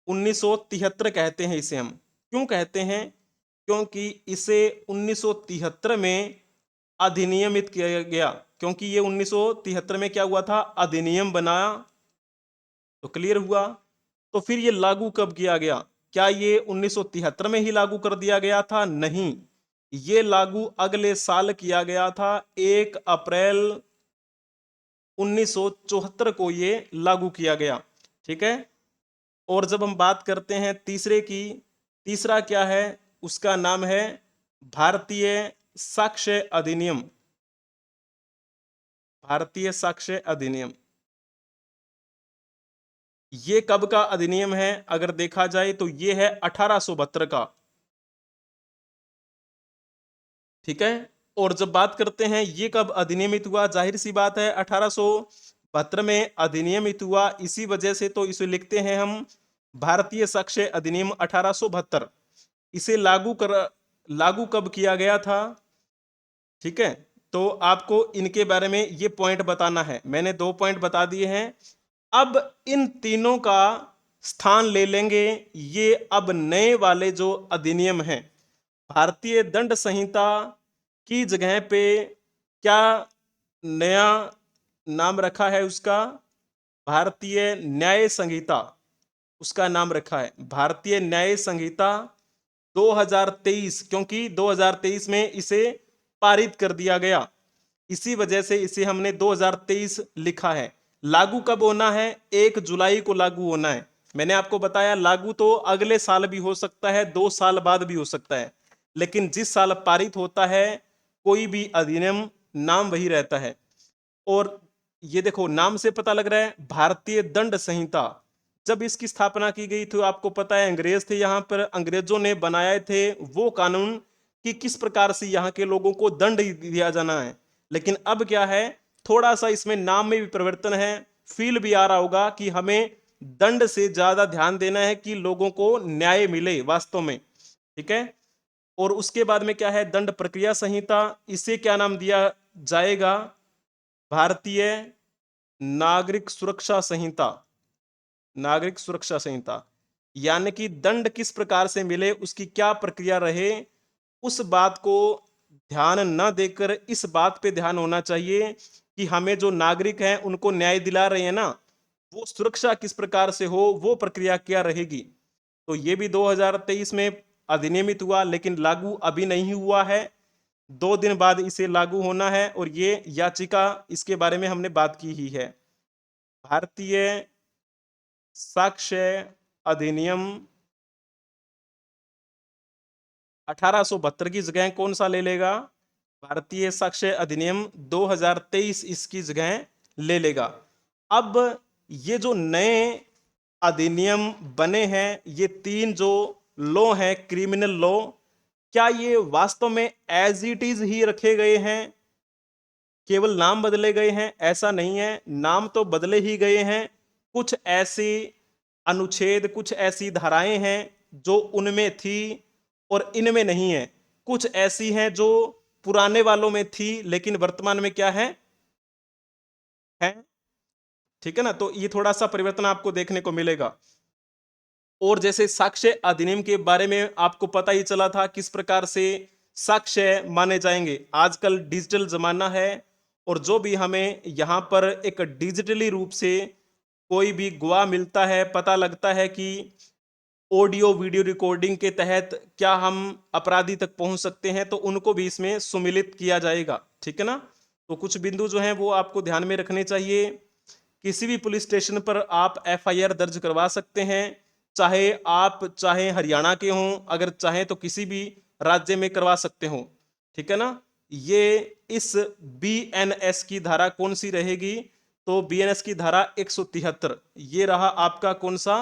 1973 कहते हैं इसे हम। क्यों कहते हैं, क्योंकि इसे 1973 में अधिनियमित किया गया। क्योंकि ये 1973 में क्या हुआ था, अधिनियम बना। तो क्लियर हुआ। तो फिर ये लागू कब किया गया, क्या ये 1973 में ही लागू कर दिया गया था? नहीं, ये लागू अगले साल किया गया था, 1 अप्रैल 1974 को ये लागू किया गया। ठीक है, और जब हम बात करते हैं तीसरे की, तीसरा क्या है, उसका नाम है भारतीय साक्ष्य अधिनियम। भारतीय साक्ष्य अधिनियम ये कब का अधिनियम है? अगर देखा जाए तो ये है 1872 का। ठीक है। और जब बात करते हैं ये कब अधिनियमित हुआ, जाहिर सी बात है 1872 में अधिनियमित हुआ, इसी वजह से तो इसे लिखते हैं हम भारतीय साक्ष्य अधिनियम 1872। इसे लागू कब किया गया था? ठीक है। तो आपको इनके बारे में ये पॉइंट बताना है। मैंने 2 पॉइंट बता दिए हैं। अब इन तीनों का स्थान ले लेंगे ये अब नए वाले जो अधिनियम हैं। भारतीय दंड संहिता की जगह पे क्या नया नाम रखा है उसका? भारतीय न्याय संहिता उसका नाम रखा है। भारतीय न्याय संहिता 2023, क्योंकि 2023 में इसे पारित कर दिया गया, इसी वजह से इसे हमने 2023 लिखा है। लागू कब होना है? 1 जुलाई को लागू होना है। मैंने आपको बताया लागू तो अगले साल भी हो सकता है, 2 साल बाद भी हो सकता है, लेकिन जिस साल पारित होता है कोई भी अधिनियम नाम वही रहता है। और ये देखो नाम से पता लग रहा है भारतीय दंड संहिता। जब इसकी स्थापना की गई तो आपको पता है अंग्रेज थे यहाँ पर, अंग्रेजों ने बनाए थे वो कानून कि किस प्रकार से यहाँ के लोगों को दंड दिया जाना है। लेकिन अब क्या है, थोड़ा सा इसमें नाम में भी परिवर्तन है। फील भी आ रहा होगा कि हमें दंड से ज्यादा ध्यान देना है कि लोगों को न्याय मिले वास्तव में। ठीक है। और उसके बाद में क्या है, दंड प्रक्रिया संहिता, इसे क्या नाम दिया जाएगा? भारतीय नागरिक सुरक्षा संहिता। नागरिक सुरक्षा संहिता यानी कि दंड किस प्रकार से मिले, उसकी क्या प्रक्रिया रहे, उस बात को ध्यान न देकर इस बात पे ध्यान होना चाहिए कि हमें जो नागरिक हैं उनको न्याय दिला रहे हैं ना, वो सुरक्षा किस प्रकार से हो, वो प्रक्रिया क्या रहेगी। तो ये भी 2023 में अधिनियमित हुआ, लेकिन लागू अभी नहीं हुआ है। 2 दिन बाद इसे लागू होना है। और ये याचिका, इसके बारे में हमने बात की ही है। भारतीय साक्ष्य अधिनियम 1872 की जगह कौन सा ले लेगा? भारतीय साक्ष्य अधिनियम 2023 इसकी जगह ले लेगा। अब ये जो नए अधिनियम बने हैं, ये 3 जो लॉ हैं क्रिमिनल लॉ, क्या ये वास्तव में एज इट इज ही रखे गए हैं? केवल नाम बदले गए हैं? ऐसा नहीं है, नाम तो बदले ही गए हैं। कुछ ऐसी अनुच्छेद, कुछ ऐसी धाराएं हैं जो उनमें थी और इनमें नहीं है। कुछ ऐसी हैं जो पुराने वालों में थी लेकिन वर्तमान में क्या है। ठीक है ना। तो ये थोड़ा सा परिवर्तन आपको देखने को मिलेगा। और जैसे साक्ष्य अधिनियम के बारे में आपको पता ही चला था किस प्रकार से साक्ष्य माने जाएंगे। आजकल डिजिटल जमाना है और जो भी हमें यहाँ पर एक डिजिटली रूप से कोई भी गवाह मिलता है, पता लगता है कि ऑडियो वीडियो रिकॉर्डिंग के तहत क्या हम अपराधी तक पहुंच सकते हैं, तो उनको भी इसमें सुमिलित किया जाएगा। ठीक है ना। तो कुछ बिंदु जो हैं वो आपको ध्यान में रखने चाहिए। किसी भी पुलिस स्टेशन पर आप एफआईआर दर्ज करवा सकते हैं, चाहे हरियाणा के हों, अगर चाहें तो किसी भी राज्य में करवा सकते हो। ठीक है ना। ये इस बीएनएस की धारा कौन सी रहेगी? तो बीएनएस की धारा 173, ये रहा आपका कौन सा?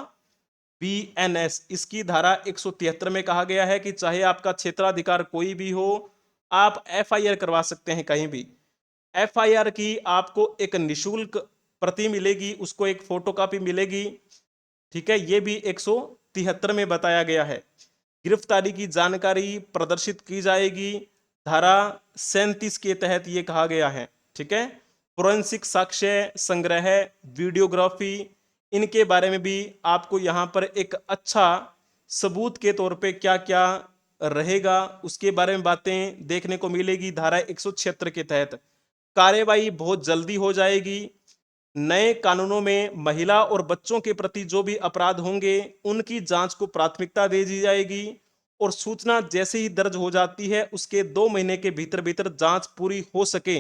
बीएनएस। इसकी धारा 173 में कहा गया है कि चाहे आपका क्षेत्राधिकार कोई भी हो, आप एफआईआर करवा सकते हैं कहीं भी। एफआईआर की आपको एक निशुल्क प्रति मिलेगी, उसको एक फोटोकॉपी मिलेगी। ठीक है। ये भी 173 में बताया गया है। गिरफ्तारी की जानकारी प्रदर्शित की जाएगी, धारा 37 के तहत ये कहा गया है। ठीक है। फोरेंसिक साक्ष्य संग्रह, वीडियोग्राफी, इनके बारे में भी आपको यहाँ पर एक अच्छा सबूत के तौर पे क्या क्या रहेगा उसके बारे में बातें देखने को मिलेगी धारा 176 के तहत। कार्यवाही बहुत जल्दी हो जाएगी। नए कानूनों में महिला और बच्चों के प्रति जो भी अपराध होंगे उनकी जांच को प्राथमिकता दे दी जाएगी। और सूचना जैसे ही दर्ज हो जाती है उसके 2 महीने के भीतर भीतर जांच पूरी हो सके,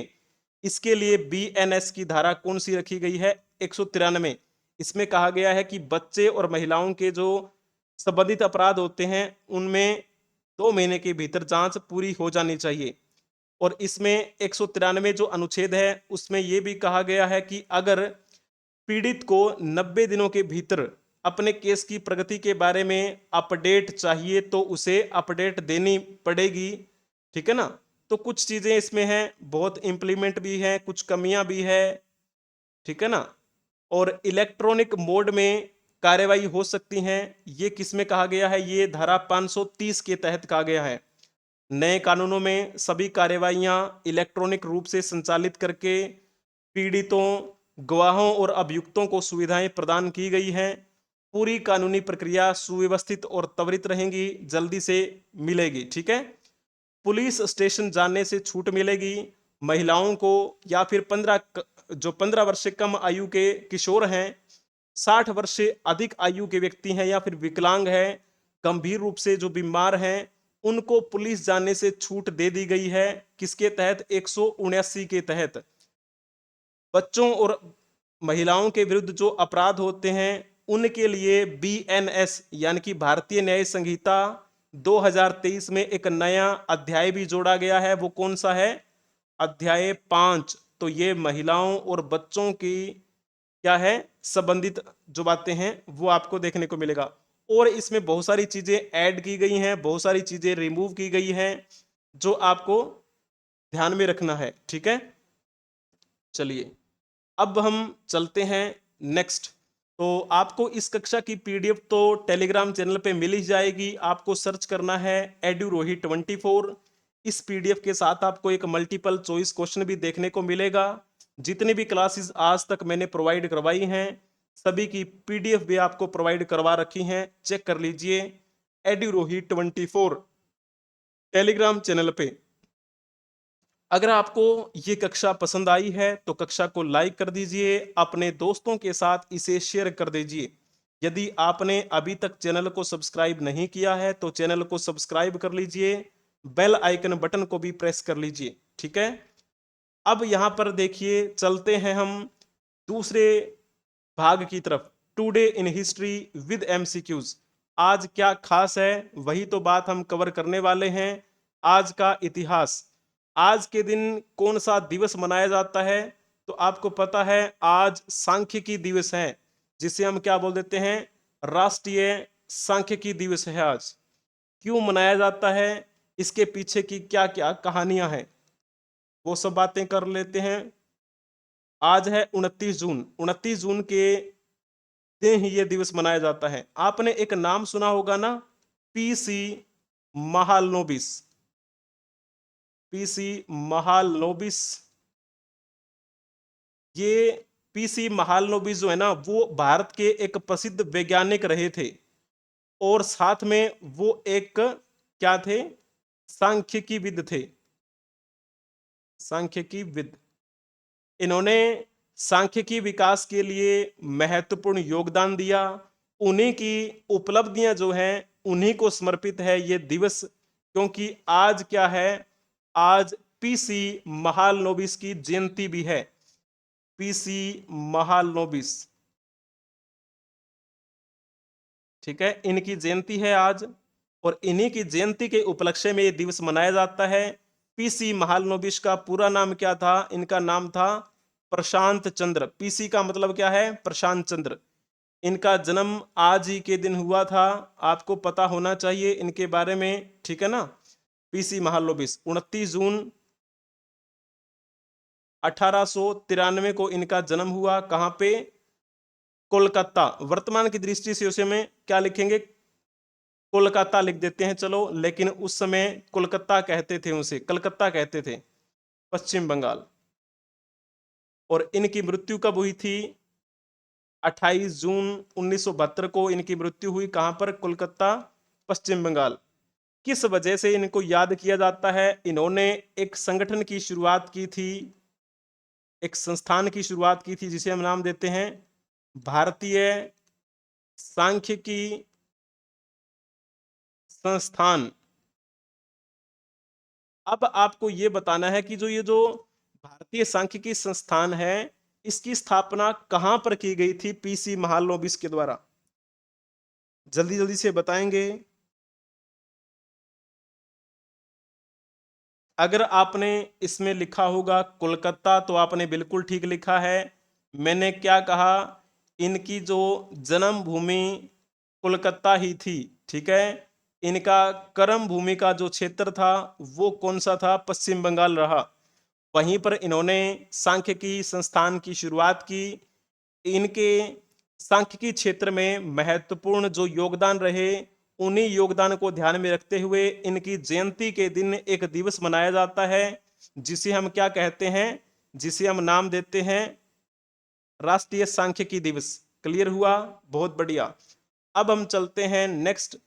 इसके लिए बीएनएस की धारा कौन सी रखी गई है? 193। इसमें कहा गया है कि बच्चे और महिलाओं के जो संबंधित अपराध होते हैं उनमें 2 महीने के भीतर जांच पूरी हो जानी चाहिए। और इसमें 193 जो अनुच्छेद है उसमें यह भी कहा गया है कि अगर पीड़ित को 90 दिनों के भीतर अपने केस की प्रगति के बारे में अपडेट चाहिए तो उसे अपडेट देनी पड़ेगी। ठीक है ना। तो कुछ चीजें इसमें हैं, बहुत इंप्लीमेंट भी है, कुछ कमियां भी है। ठीक है ना। और इलेक्ट्रॉनिक मोड में कार्यवाही हो सकती है, ये किसमें कहा गया है, ये धारा 530 के तहत कहा गया है। नए कानूनों में सभी कार्यवाहियां इलेक्ट्रॉनिक रूप से संचालित करके पीड़ितों, गवाहों और अभियुक्तों को सुविधाएं प्रदान की गई हैं। पूरी कानूनी प्रक्रिया सुव्यवस्थित और त्वरित रहेंगी, जल्दी से मिलेगी। ठीक है। पुलिस स्टेशन जाने से छूट मिलेगी। महिलाओं को या फिर 15 वर्ष से कम आयु के किशोर हैं, 60 वर्ष से अधिक आयु के व्यक्ति हैं या फिर विकलांग हैं, गंभीर रूप से जो बीमार हैं, उनको पुलिस जाने से छूट दे दी गई है। किसके तहत? 179 के तहत। बच्चों और महिलाओं के विरुद्ध जो अपराध होते हैं उनके लिए बीएनएस यानी कि भारतीय न्याय संहिता 2023 में एक नया अध्याय भी जोड़ा गया है। वो कौन सा है? अध्याय 5। तो ये महिलाओं और बच्चों की क्या है, संबंधित जो बातें हैं वो आपको देखने को मिलेगा। और इसमें बहुत सारी चीजें ऐड की गई हैं, बहुत सारी चीजें रिमूव की गई हैं जो आपको ध्यान में रखना है। ठीक है। चलिए अब हम चलते हैं नेक्स्ट। तो आपको इस कक्षा की पीडीएफ तो टेलीग्राम चैनल पे मिल ही जाएगी। आपको सर्च करना है एड्यूरोही 24। इस पीडीएफ के साथ आपको एक मल्टीपल चॉइस क्वेश्चन भी देखने को मिलेगा। जितनी भी क्लासेस आज तक मैंने प्रोवाइड करवाई हैं सभी की पीडीएफ भी आपको प्रोवाइड करवा रखी हैं, चेक कर लीजिए एड्यूरोही 24 टेलीग्राम चैनल पे। अगर आपको ये कक्षा पसंद आई है तो कक्षा को लाइक कर दीजिए, अपने दोस्तों के साथ इसे शेयर कर दीजिए। यदि आपने अभी तक चैनल को सब्सक्राइब नहीं किया है तो चैनल को सब्सक्राइब कर लीजिए, बेल आइकन बटन को भी प्रेस कर लीजिए। ठीक है। अब यहां पर देखिए चलते हैं हम दूसरे भाग की तरफ। Today in history with MCQs. आज क्या खास है वही तो बात हम कवर करने वाले हैं। आज का इतिहास। आज के दिन कौन सा दिवस मनाया जाता है? तो आपको पता है आज सांख्यिकी दिवस है, जिसे हम क्या बोल देते हैं? राष्ट्रीय सांख्यिकी दिवस है आज। क्यों मनाया जाता है, इसके पीछे की क्या क्या कहानियां हैं, वो सब बातें कर लेते हैं। आज है 29 जून। 29 जून के दिन ही ये दिवस मनाया जाता है। आपने एक नाम सुना होगा ना, पीसी महालनोबिस। पीसी महालनोबिस। ये पीसी महालनोबिस जो है ना वो भारत के एक प्रसिद्ध वैज्ञानिक रहे थे और साथ में वो एक क्या थे? सांख्यिकीविद थे। सांख्यिकीविद। इन्होंने सांख्यिकी विकास के लिए महत्वपूर्ण योगदान दिया। उन्हीं की उपलब्धियां जो हैं उन्हीं को समर्पित है ये दिवस। क्योंकि आज क्या है? आज पीसी महालनोबिस की जयंती भी है। पीसी महालनोबिस। ठीक है, इनकी जयंती है आज और इन्हीं की जयंती के उपलक्ष्य में ये दिवस मनाया जाता है। पीसी महालनोबिस का पूरा नाम क्या था? इनका नाम था प्रशांत चंद्र। पीसी का मतलब क्या है? प्रशांत चंद्र। इनका जन्म आज ही के दिन हुआ था, आपको पता होना चाहिए इनके बारे में। ठीक है ना। पीसी महालनोबिस 29 जून 1893 को इनका जन्म हुआ। कहां पे? कोलकाता। वर्तमान की दृष्टि से उसे में क्या लिखेंगे? कोलकाता लिख देते हैं चलो, लेकिन उस समय कोलकाता कहते थे, उसे कलकत्ता कहते थे, पश्चिम बंगाल। और इनकी मृत्यु कब हुई थी? 28 जून 1972 को इनकी मृत्यु हुई। कहां पर? कोलकाता, पश्चिम बंगाल। किस वजह से इनको याद किया जाता है? इन्होंने एक संगठन की शुरुआत की थी, एक संस्थान की शुरुआत की थी जिसे हम नाम देते हैं भारतीय सांख्यिकी संस्थान। अब आपको यह बताना है कि जो भारतीय सांख्यिकी संस्थान है इसकी स्थापना कहां पर की गई थी? पीसी महालनोबिस के द्वारा। जल्दी जल्दी से बताएंगे। अगर आपने इसमें लिखा होगा कोलकाता तो आपने बिल्कुल ठीक लिखा है। मैंने क्या कहा, इनकी जो जन्म भूमि कोलकाता ही थी, ठीक है। इनका कर्म भूमि का जो क्षेत्र था वो कौन सा था, पश्चिम बंगाल रहा। वहीं पर इन्होंने सांख्यिकी संस्थान की शुरुआत की। इनके सांख्यिकी क्षेत्र में महत्वपूर्ण जो योगदान रहे, उन्हीं योगदान को ध्यान में रखते हुए इनकी जयंती के दिन एक दिवस मनाया जाता है, जिसे हम क्या कहते हैं, जिसे हम नाम देते हैं राष्ट्रीय सांख्यिकी दिवस। क्लियर हुआ, बहुत बढ़िया। अब हम चलते हैं नेक्स्ट।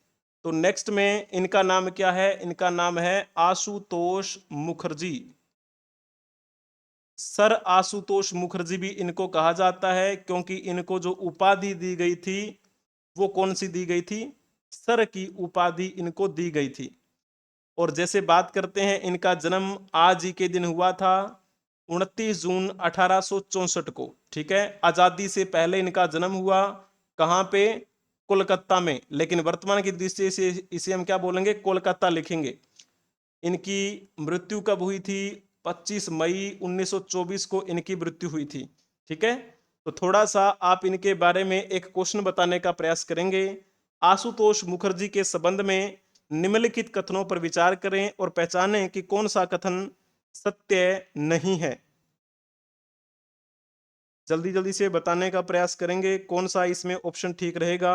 तो नेक्स्ट में इनका नाम क्या है, इनका नाम है आशुतोष मुखर्जी। सर आशुतोष मुखर्जी भी इनको कहा जाता है, क्योंकि इनको जो उपाधि दी गई थी वो कौन सी दी गई थी, सर की उपाधि इनको दी गई थी। और जैसे बात करते हैं, इनका जन्म आज ही के दिन हुआ था, 29 जून 1864 को, ठीक है। आजादी से पहले इनका जन्म हुआ, कहाँ पे, कोलकाता में। लेकिन वर्तमान की दृष्टि से इसे हम क्या बोलेंगे, कोलकाता लिखेंगे। इनकी मृत्यु कब हुई थी, 25 मई 1924 को इनकी मृत्यु हुई थी, ठीक है। तो थोड़ा सा आप इनके बारे में एक क्वेश्चन बताने का प्रयास करेंगे। आशुतोष मुखर्जी के संबंध में निम्नलिखित कथनों पर विचार करें और पहचानें कि कौन सा कथन सत्य नहीं है। जल्दी जल्दी से बताने का प्रयास करेंगे कौन सा इसमें ऑप्शन ठीक रहेगा।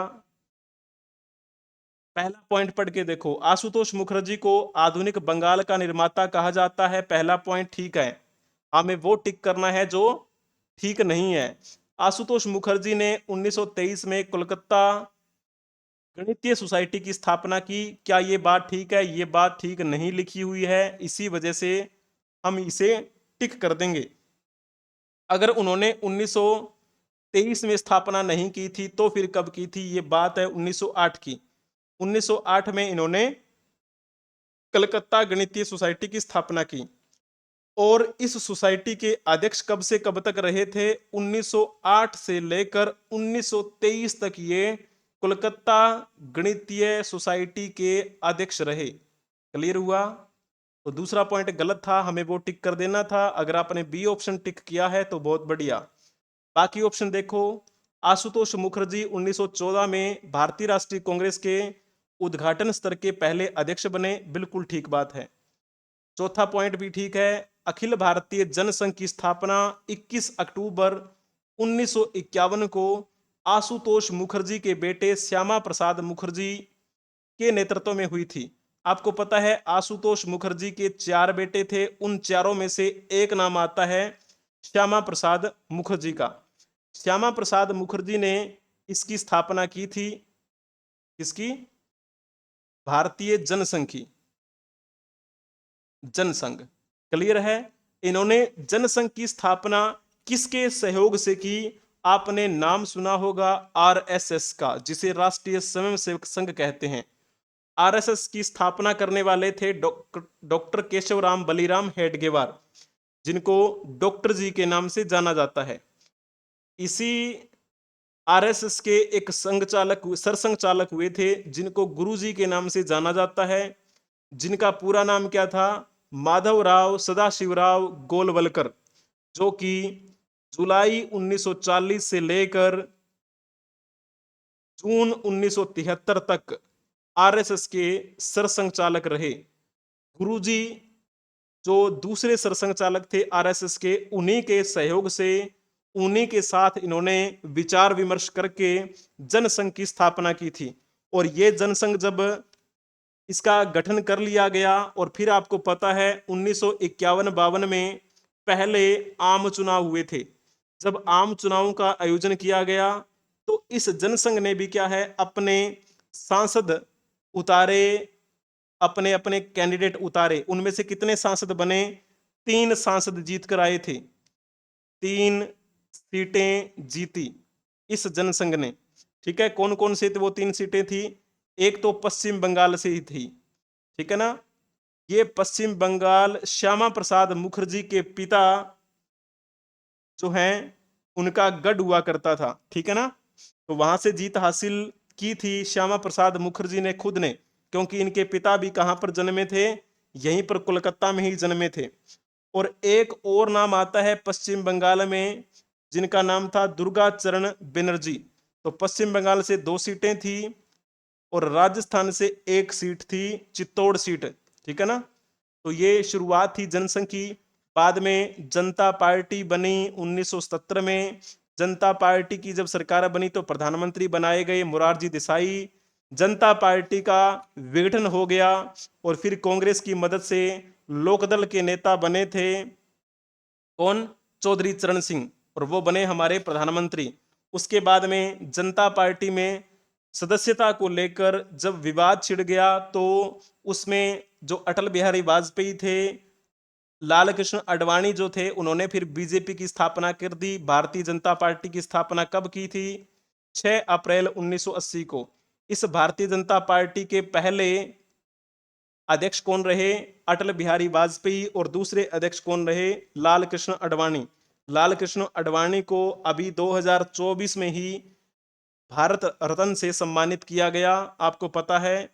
पहला पॉइंट पढ़ के देखो, आशुतोष मुखर्जी को आधुनिक बंगाल का निर्माता कहा जाता है। पहला पॉइंट ठीक है, हमें वो टिक करना है जो ठीक नहीं है। आशुतोष मुखर्जी ने 1923 में कोलकाता गणितीय सोसाइटी की स्थापना की। क्या ये बात ठीक है, ये बात ठीक नहीं लिखी हुई है, इसी वजह से हम इसे टिक कर देंगे। अगर उन्होंने 1923 में स्थापना नहीं की थी तो फिर कब की थी, ये बात है 1908 की। 1908 में इन्होंने कलकत्ता गणितीय सोसाइटी की स्थापना की। और इस सोसाइटी के अध्यक्ष कब से कब तक रहे थे, 1908 से लेकर 1923 तक ये कोलकाता गणितीय सोसाइटी के अध्यक्ष रहे। क्लियर हुआ। तो दूसरा पॉइंट गलत था, हमें वो टिक कर देना था। अगर आपने बी ऑप्शन टिक किया है तो बहुत बढ़िया। बाकी ऑप्शन देखो, आशुतोष मुखर्जी 1914 में भारतीय राष्ट्रीय कांग्रेस के उद्घाटन स्तर के पहले अध्यक्ष बने, बिल्कुल ठीक बात है। चौथा पॉइंट भी ठीक है, अखिल भारतीय जनसंघ की स्थापना 21 अक्टूबर 1951 को आशुतोष मुखर्जी के बेटे श्यामा प्रसाद मुखर्जी के नेतृत्व में हुई थी। आपको पता है आशुतोष मुखर्जी के 4 बेटे थे, उन चारों में से एक नाम आता है श्यामा प्रसाद मुखर्जी का। श्यामा प्रसाद मुखर्जी ने इसकी स्थापना की थी, किसकी, भारतीय जनसंघ की, जनसंघ। क्लियर है। इन्होंने जनसंघ की स्थापना किसके सहयोग से की, आपने नाम सुना होगा आरएसएस का, जिसे राष्ट्रीय स्वयंसेवक संघ कहते हैं। आरएसएस की स्थापना करने वाले थे डॉक्टर केशवराम बलीराम हेडगेवार, जिनको डॉक्टर जी के नाम से जाना जाता है। इसी आरएसएस के एक संघ चालक, सरसंघ चालक हुए थे, जिनको गुरुजी के नाम से जाना जाता है, जिनका पूरा नाम क्या था, माधवराव सदाशिवराव गोलवलकर, जो कि जुलाई 1940 से लेकर जून 1973 तक आरएसएस के सरसंघ चालक रहे। गुरुजी जो दूसरे सरसंघ चालक थे आरएसएस के, उन्हीं के सहयोग से, उन्हीं के साथ इन्होंने विचार विमर्श करके जनसंघ की स्थापना की थी। और ये जनसंघ जब इसका गठन कर लिया गया, और फिर आपको पता है 1951-52 में पहले आम चुनाव हुए थे। जब आम चुनावों का आयोजन किया गया तो इस जनसंघ ने भी क्या है, अपने सांसद उतारे, अपने अपने कैंडिडेट उतारे। उनमें से कितने सांसद बने, 3 सांसद जीत कर आए थे, 3 सीटें जीती इस जनसंघ ने। ठीक है, कौन कौन से थे वो 3 सीटें थी, एक तो पश्चिम बंगाल से ही थी, ठीक है ना। ये पश्चिम बंगाल श्यामा प्रसाद मुखर्जी के पिता जो हैं उनका गढ़ हुआ करता था, ठीक है ना। तो वहां से जीत हासिल की थी श्यामा प्रसाद मुखर्जी ने खुद ने, क्योंकि इनके पिता भी कहाँ पर जन्मे थे, यहीं पर कोलकाता में ही जन्मे थे। और एक और नाम आता है पश्चिम बंगाल में, जिनका नाम था दुर्गा चरण बनर्जी। तो पश्चिम बंगाल से 2 सीटें थी और राजस्थान से 1 सीट थी, चित्तौड़ सीट। ठीक है ना। तो ये शुरुआत थी जनसंघ की। बाद में जनता पार्टी बनी 1977 में। जनता पार्टी की जब सरकार बनी तो प्रधानमंत्री बनाए गए मोरारजी देसाई। जनता पार्टी का विघटन हो गया और फिर कांग्रेस की मदद से लोकदल के नेता बने थे कौन, चौधरी चरण सिंह, और वो बने हमारे प्रधानमंत्री। उसके बाद में जनता पार्टी में सदस्यता को लेकर जब विवाद छिड़ गया तो उसमें जो अटल बिहारी वाजपेयी थे, लाल कृष्ण आडवाणी जो थे, उन्होंने फिर बीजेपी की स्थापना कर दी। भारतीय जनता पार्टी की स्थापना कब की थी? 6 अप्रैल 1980 को। इस भारतीय जनता पार्टी के पहले अध्यक्ष कौन रहे? अटल बिहारी वाजपेयी। और दूसरे अध्यक्ष कौन रहे? लाल कृष्ण आडवाणी। लाल कृष्ण आडवाणी को अभी 2024 में ही भारत रत्न से सम्मानित किया गया, आपको पता है।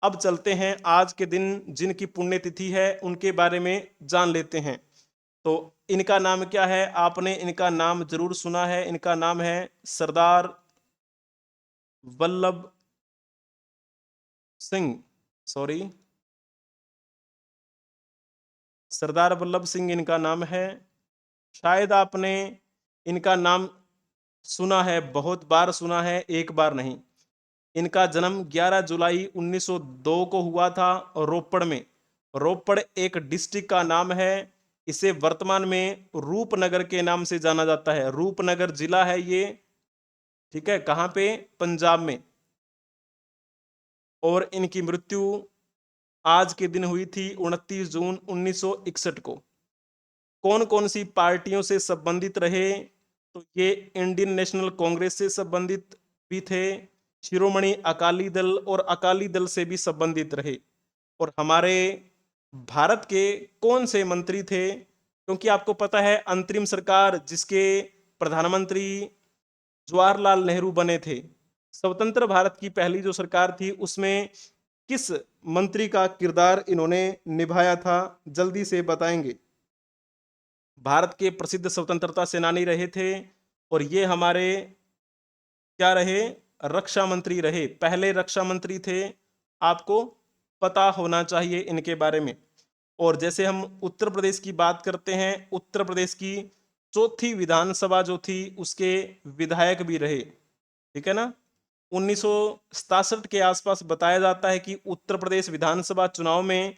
अब चलते हैं आज के दिन जिनकी पुण्यतिथि है उनके बारे में जान लेते हैं। तो इनका नाम क्या है? आपने इनका नाम जरूर सुना है। इनका नाम है सरदार वल्लभ सिंह, सॉरी, सरदार वल्लभ सिंह इनका नाम है। शायद आपने इनका नाम सुना है, बहुत बार सुना है, एक बार नहीं। इनका जन्म 11 जुलाई 1902 को हुआ था रोपड़ में। रोपड़ एक डिस्ट्रिक्ट का नाम है। इसे वर्तमान में रूपनगर के नाम से जाना जाता है। रूपनगर जिला है ये। ठीक है, कहाँ पे? पंजाब में। और इनकी मृत्यु आज के दिन हुई थी 29 जून 1961 को। कौन कौन सी पार्टियों से संबंधित रहे? तो ये इंडियन नेशनल कांग्रेस से संबंधित भी थे, शिरोमणि अकाली दल और अकाली दल से भी संबंधित रहे। और हमारे भारत के कौन से मंत्री थे? क्योंकि आपको पता है अंतरिम सरकार जिसके प्रधानमंत्री जवाहरलाल नेहरू बने थे, स्वतंत्र भारत की पहली जो सरकार थी उसमें किस मंत्री का किरदार इन्होंने निभाया था? जल्दी से बताएंगे। भारत के प्रसिद्ध स्वतंत्रता सेनानी रहे थे और ये हमारे क्या रहे? रक्षा मंत्री रहे, पहले रक्षा मंत्री थे। आपको पता होना चाहिए इनके बारे में। और जैसे हम उत्तर प्रदेश की बात करते हैं, उत्तर प्रदेश की चौथी विधानसभा जो थी उसके विधायक भी रहे। ठीक है ना। 1967 के आसपास बताया जाता है कि उत्तर प्रदेश विधानसभा चुनाव में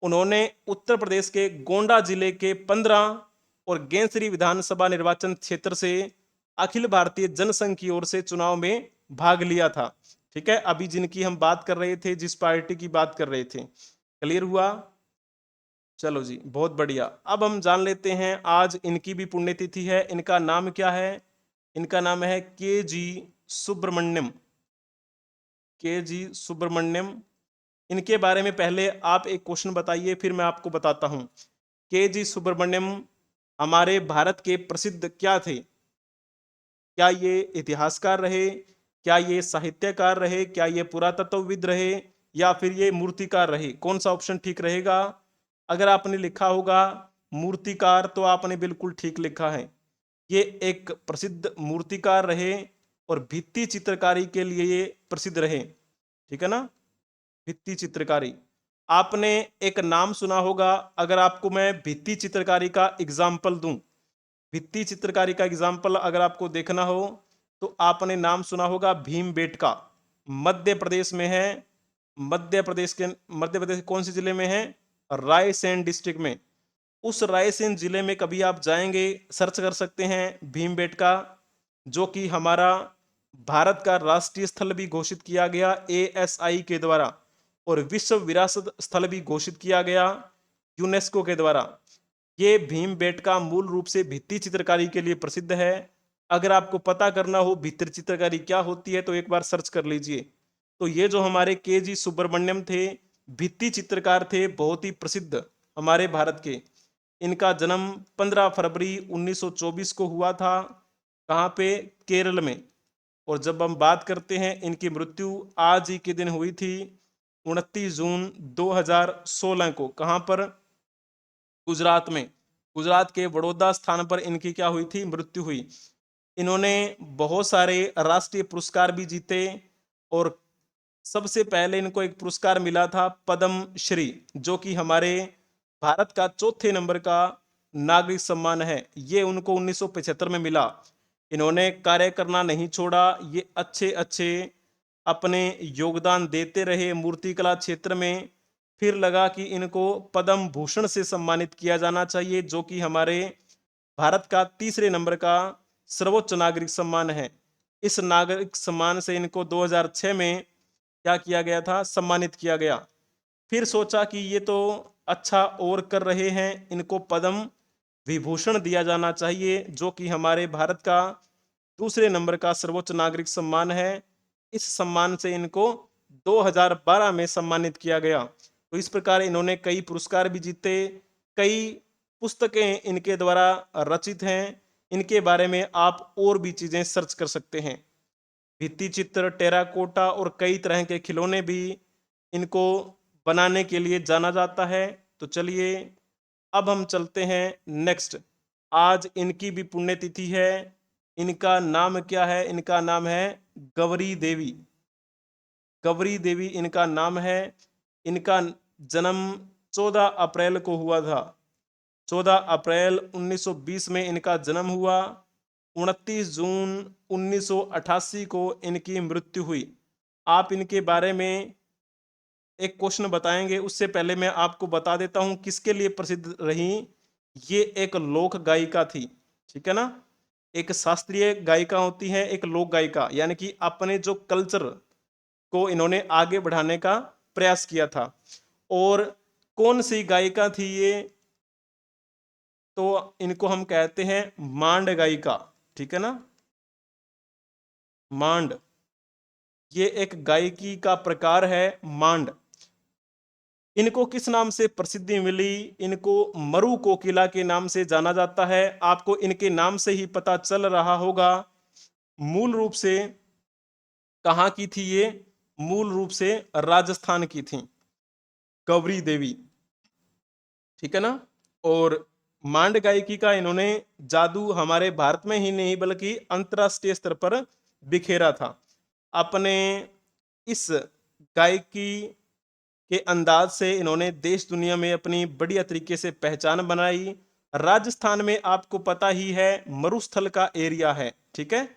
उन्होंने उत्तर प्रदेश के गोंडा जिले के 15 और गेंसरी विधानसभा निर्वाचन क्षेत्र से अखिल भारतीय जनसंघ की ओर से चुनाव में भाग लिया था। ठीक है, अभी जिनकी हम बात कर रहे थे, जिस पार्टी की बात कर रहे थे, क्लियर हुआ? चलो जी, बहुत बढ़िया। अब हम जान लेते हैं आज इनकी भी पुण्यतिथि है। इनका नाम क्या है? इनका नाम है के जी सुब्रमण्यम। के जी सुब्रमण्यम। इनके बारे में पहले आप एक क्वेश्चन बताइए, फिर मैं आपको बताता हूं। के जी सुब्रमण्यम हमारे भारत के प्रसिद्ध क्या थे? क्या ये इतिहासकार रहे? क्या ये साहित्यकार रहे? क्या ये पुरातत्वविद रहे? या फिर ये मूर्तिकार रहे? कौन सा ऑप्शन ठीक रहेगा? अगर आपने लिखा होगा मूर्तिकार तो आपने बिल्कुल ठीक लिखा है। ये एक प्रसिद्ध मूर्तिकार रहे और भित्ति चित्रकारी के लिए ये प्रसिद्ध रहे। ठीक है ना, भित्ति चित्रकारी। आपने एक नाम सुना होगा, अगर आपको मैं भित्ति चित्रकारी का एग्जाम्पल दूं, भित्ति चित्रकारी का एग्जाम्पल अगर आपको देखना हो तो आपने नाम सुना होगा भीमबेटका। मध्य प्रदेश में है। मध्य प्रदेश कौन से जिले में है? रायसेन डिस्ट्रिक्ट में। उस रायसेन जिले में कभी आप जाएंगे, सर्च कर सकते हैं भीमबेटका, जो कि हमारा भारत का राष्ट्रीय स्थल भी घोषित किया गया एएसआई के द्वारा और विश्व विरासत स्थल भी घोषित किया गया यूनेस्को के द्वारा। ये भीमबेटका मूल रूप से भित्ति चित्रकारी के लिए प्रसिद्ध है। अगर आपको पता करना हो भित्ति चित्रकारी क्या होती है तो एक बार सर्च कर लीजिए। तो ये जो हमारे के जी सुब्रमण्यम थे, भित्ति चित्रकार थे, बहुत ही प्रसिद्ध हमारे भारत के। इनका जन्म 15 फरवरी 1924 को हुआ था। कहाँ पे? केरल में। और जब हम बात करते हैं इनकी मृत्यु आज ही के दिन हुई थी 29 जून 2016 को। कहां पर? गुजरात में। गुजरात के बड़ौदा स्थान पर इनकी क्या हुई थी? मृत्यु हुई। इन्होंने बहुत सारे राष्ट्रीय पुरस्कार भी जीते और सबसे पहले इनको एक पुरस्कार मिला था पद्म श्री, जो कि हमारे भारत का चौथे नंबर का नागरिक सम्मान है। ये उनको 1975 में मिला। इन्होंने कार्य करना नहीं छोड़ा, ये अच्छे अच्छे अपने योगदान देते रहे मूर्तिकला क्षेत्र में। फिर लगा कि इनको पद्म भूषण से सम्मानित किया जाना चाहिए, जो कि हमारे भारत का तीसरे नंबर का सर्वोच्च नागरिक सम्मान है। इस नागरिक सम्मान से इनको 2006 में क्या किया गया था? सम्मानित किया गया। फिर सोचा कि ये तो अच्छा और कर रहे हैं, इनको पद्म विभूषण दिया जाना चाहिए, जो कि हमारे भारत का दूसरे नंबर का सर्वोच्च नागरिक सम्मान है। इस सम्मान से इनको 2012 में सम्मानित किया गया। तो इस प्रकार इन्होंने कई पुरस्कार भी जीते, कई पुस्तकें इनके द्वारा रचित हैं। इनके बारे में आप और भी चीजें सर्च कर सकते हैं। भित्ति चित्र, टेराकोटा और कई तरह के खिलौने भी इनको बनाने के लिए जाना जाता है। तो चलिए अब हम चलते हैं नेक्स्ट। आज इनकी भी पुण्यतिथि है। इनका नाम क्या है? इनका नाम है गौरी देवी। गौरी देवी इनका नाम है। इनका जन्म 14 अप्रैल को हुआ था। 14 अप्रैल 1920 में इनका जन्म हुआ। 29 जून 1988 को इनकी मृत्यु हुई। आप इनके बारे में एक क्वेश्चन बताएंगे, उससे पहले मैं आपको बता देता हूं किसके लिए प्रसिद्ध रही। ये एक लोक गायिका थी, ठीक है ना। एक शास्त्रीय गायिका होती है, एक लोक गायिका, यानी कि अपने जो कल्चर को इन्होंने आगे बढ़ाने का प्रयास किया था। और कौन सी गायिका थी ये? तो इनको हम कहते हैं मांड गायिका, ठीक है ना। मांड, ये एक गायकी का प्रकार है मांड। इनको किस नाम से प्रसिद्धि मिली? इनको मरु कोकिला के नाम से जाना जाता है। आपको इनके नाम से ही पता चल रहा होगा मूल रूप से कहाँ की थी ये? मूल रूप से राजस्थान की थी गौरी देवी, ठीक है ना। और मांड गायकी का इन्होंने जादू हमारे भारत में ही नहीं बल्कि अंतरराष्ट्रीय स्तर पर बिखेरा था। अपने इस गायकी के अंदाज से इन्होंने देश दुनिया में अपनी बढ़िया तरीके से पहचान बनाई। राजस्थान में आपको पता ही है मरुस्थल का एरिया है, ठीक है,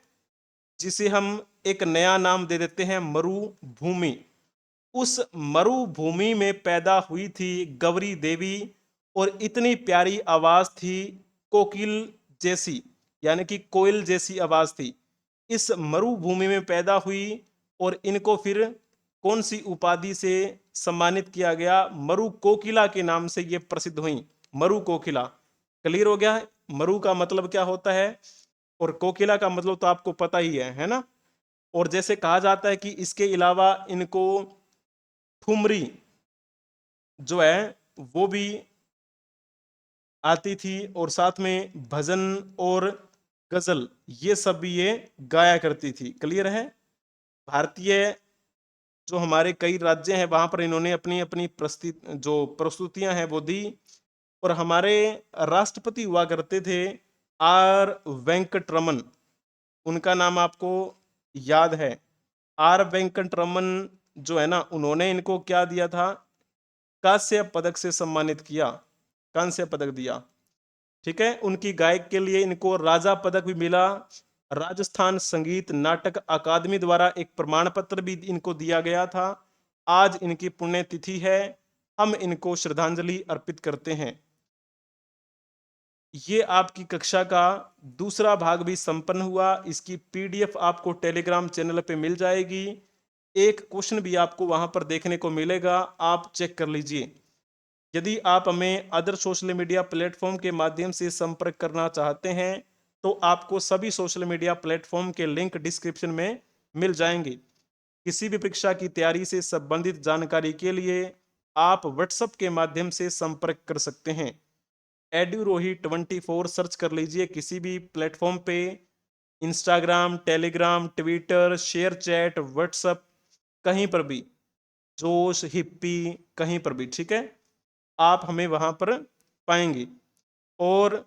जिसे हम एक नया नाम दे देते हैं मरुभूमि। उस मरुभूमि में पैदा हुई थी गौरी देवी और इतनी प्यारी आवाज थी, कोकिल जैसी, यानी कि कोयल जैसी आवाज थी। इस मरुभूमि में पैदा हुई और इनको फिर कौन सी उपाधि से सम्मानित किया गया? मरु कोकिला के नाम से ये प्रसिद्ध हुई। मरु कोकिला, क्लियर हो गया है मरु का मतलब क्या होता है और कोकिला का मतलब तो आपको पता ही है ना। और जैसे कहा जाता है कि इसके अलावा इनको ठुमरी जो है वो भी आती थी और साथ में भजन और गजल ये सब भी ये गाया करती थी। क्लियर है। भारतीय जो हमारे कई राज्य हैं वहां पर इन्होंने अपनी अपनी प्रस्तुतियां हैं वो दी। और हमारे राष्ट्रपति हुआ करते थे आर वेंकट रमन, उनका नाम आपको याद है। आर वेंकट रमन जो है ना, उन्होंने इनको क्या दिया था? कांस्य पदक से सम्मानित किया, कांस्य पदक दिया, ठीक है। उनकी गायक के लिए इनको राजा पदक भी मिला। राजस्थान संगीत नाटक अकादमी द्वारा एक प्रमाण पत्र भी इनको दिया गया था। आज इनकी पुण्यतिथि है, हम इनको श्रद्धांजलि अर्पित करते हैं। ये आपकी कक्षा का दूसरा भाग भी संपन्न हुआ। इसकी पीडीएफ आपको टेलीग्राम चैनल पे मिल जाएगी। एक क्वेश्चन भी आपको वहां पर देखने को मिलेगा, आप चेक कर लीजिए। यदि आप हमें अदर सोशल मीडिया प्लेटफॉर्म के माध्यम से संपर्क करना चाहते हैं तो आपको सभी सोशल मीडिया प्लेटफॉर्म के लिंक डिस्क्रिप्शन में मिल जाएंगे। किसी भी परीक्षा की तैयारी से संबंधित जानकारी के लिए आप व्हाट्सएप के माध्यम से संपर्क कर सकते हैं। एड्यूरोही 24 सर्च कर लीजिए किसी भी प्लेटफॉर्म पे। Instagram, Telegram, Twitter, share chat, WhatsApp, कहीं पर भी, जोश, हिप्पी, कहीं पर भी, ठीक है, आप हमें वहां पर पाएंगे। और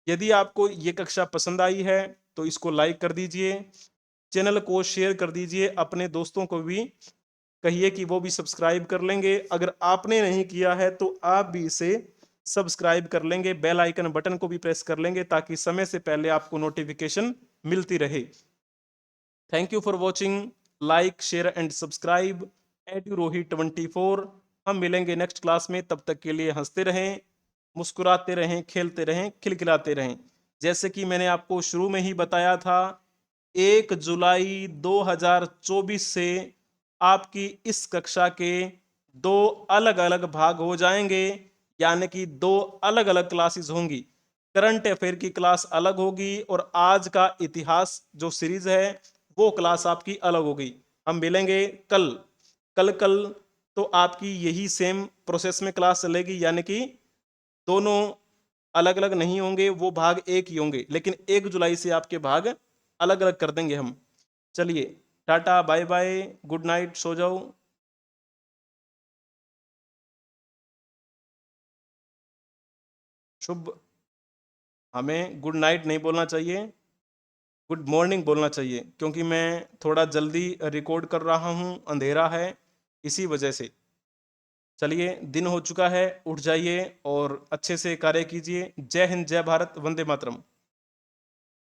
यदि आपको ये कक्षा पसंद आई है तो इसको लाइक कर दीजिए, चैनल को शेयर कर दीजिए, अपने दोस्तों को भी कहिए कि वो भी सब्सक्राइब कर लेंगे। अगर आपने नहीं किया है तो आप भी इसे सब्सक्राइब कर लेंगे, बेल आइकन बटन को भी प्रेस कर लेंगे ताकि समय से पहले आपको नोटिफिकेशन मिलती रहे। Thank you for watching, like share and subscribe edu Rohit 24। हम मिलेंगे नेक्स्ट क्लास में, तब तक के लिए हंसते रहें, मुस्कुराते रहें, खेलते रहें, खिलखिलाते रहें। जैसे कि मैंने आपको शुरू में ही बताया था, 1 जुलाई 2024 से आपकी इस कक्षा के दो अलग अलग भाग हो जाएंगे, यानी कि दो अलग अलग क्लासेस होंगी। करंट अफेयर की क्लास अलग होगी और आज का इतिहास जो सीरीज है वो क्लास आपकी अलग होगी। हम मिलेंगे कल। कल तो आपकी यही सेम प्रोसेस में क्लास चलेगी, यानी कि दोनों अलग अलग नहीं होंगे, वो भाग एक ही होंगे, लेकिन 1 जुलाई से आपके भाग अलग अलग कर देंगे हम। चलिए, tata bye bye, good night, सो जाओ। शुभ, हमें गुड नाइट नहीं बोलना चाहिए, गुड मॉर्निंग बोलना चाहिए, क्योंकि मैं थोड़ा जल्दी रिकॉर्ड कर रहा हूँ, अंधेरा है, इसी वजह से। चलिए, दिन हो चुका है, उठ जाइए और अच्छे से कार्य कीजिए। जय हिंद, जय भारत, वंदे मातरम।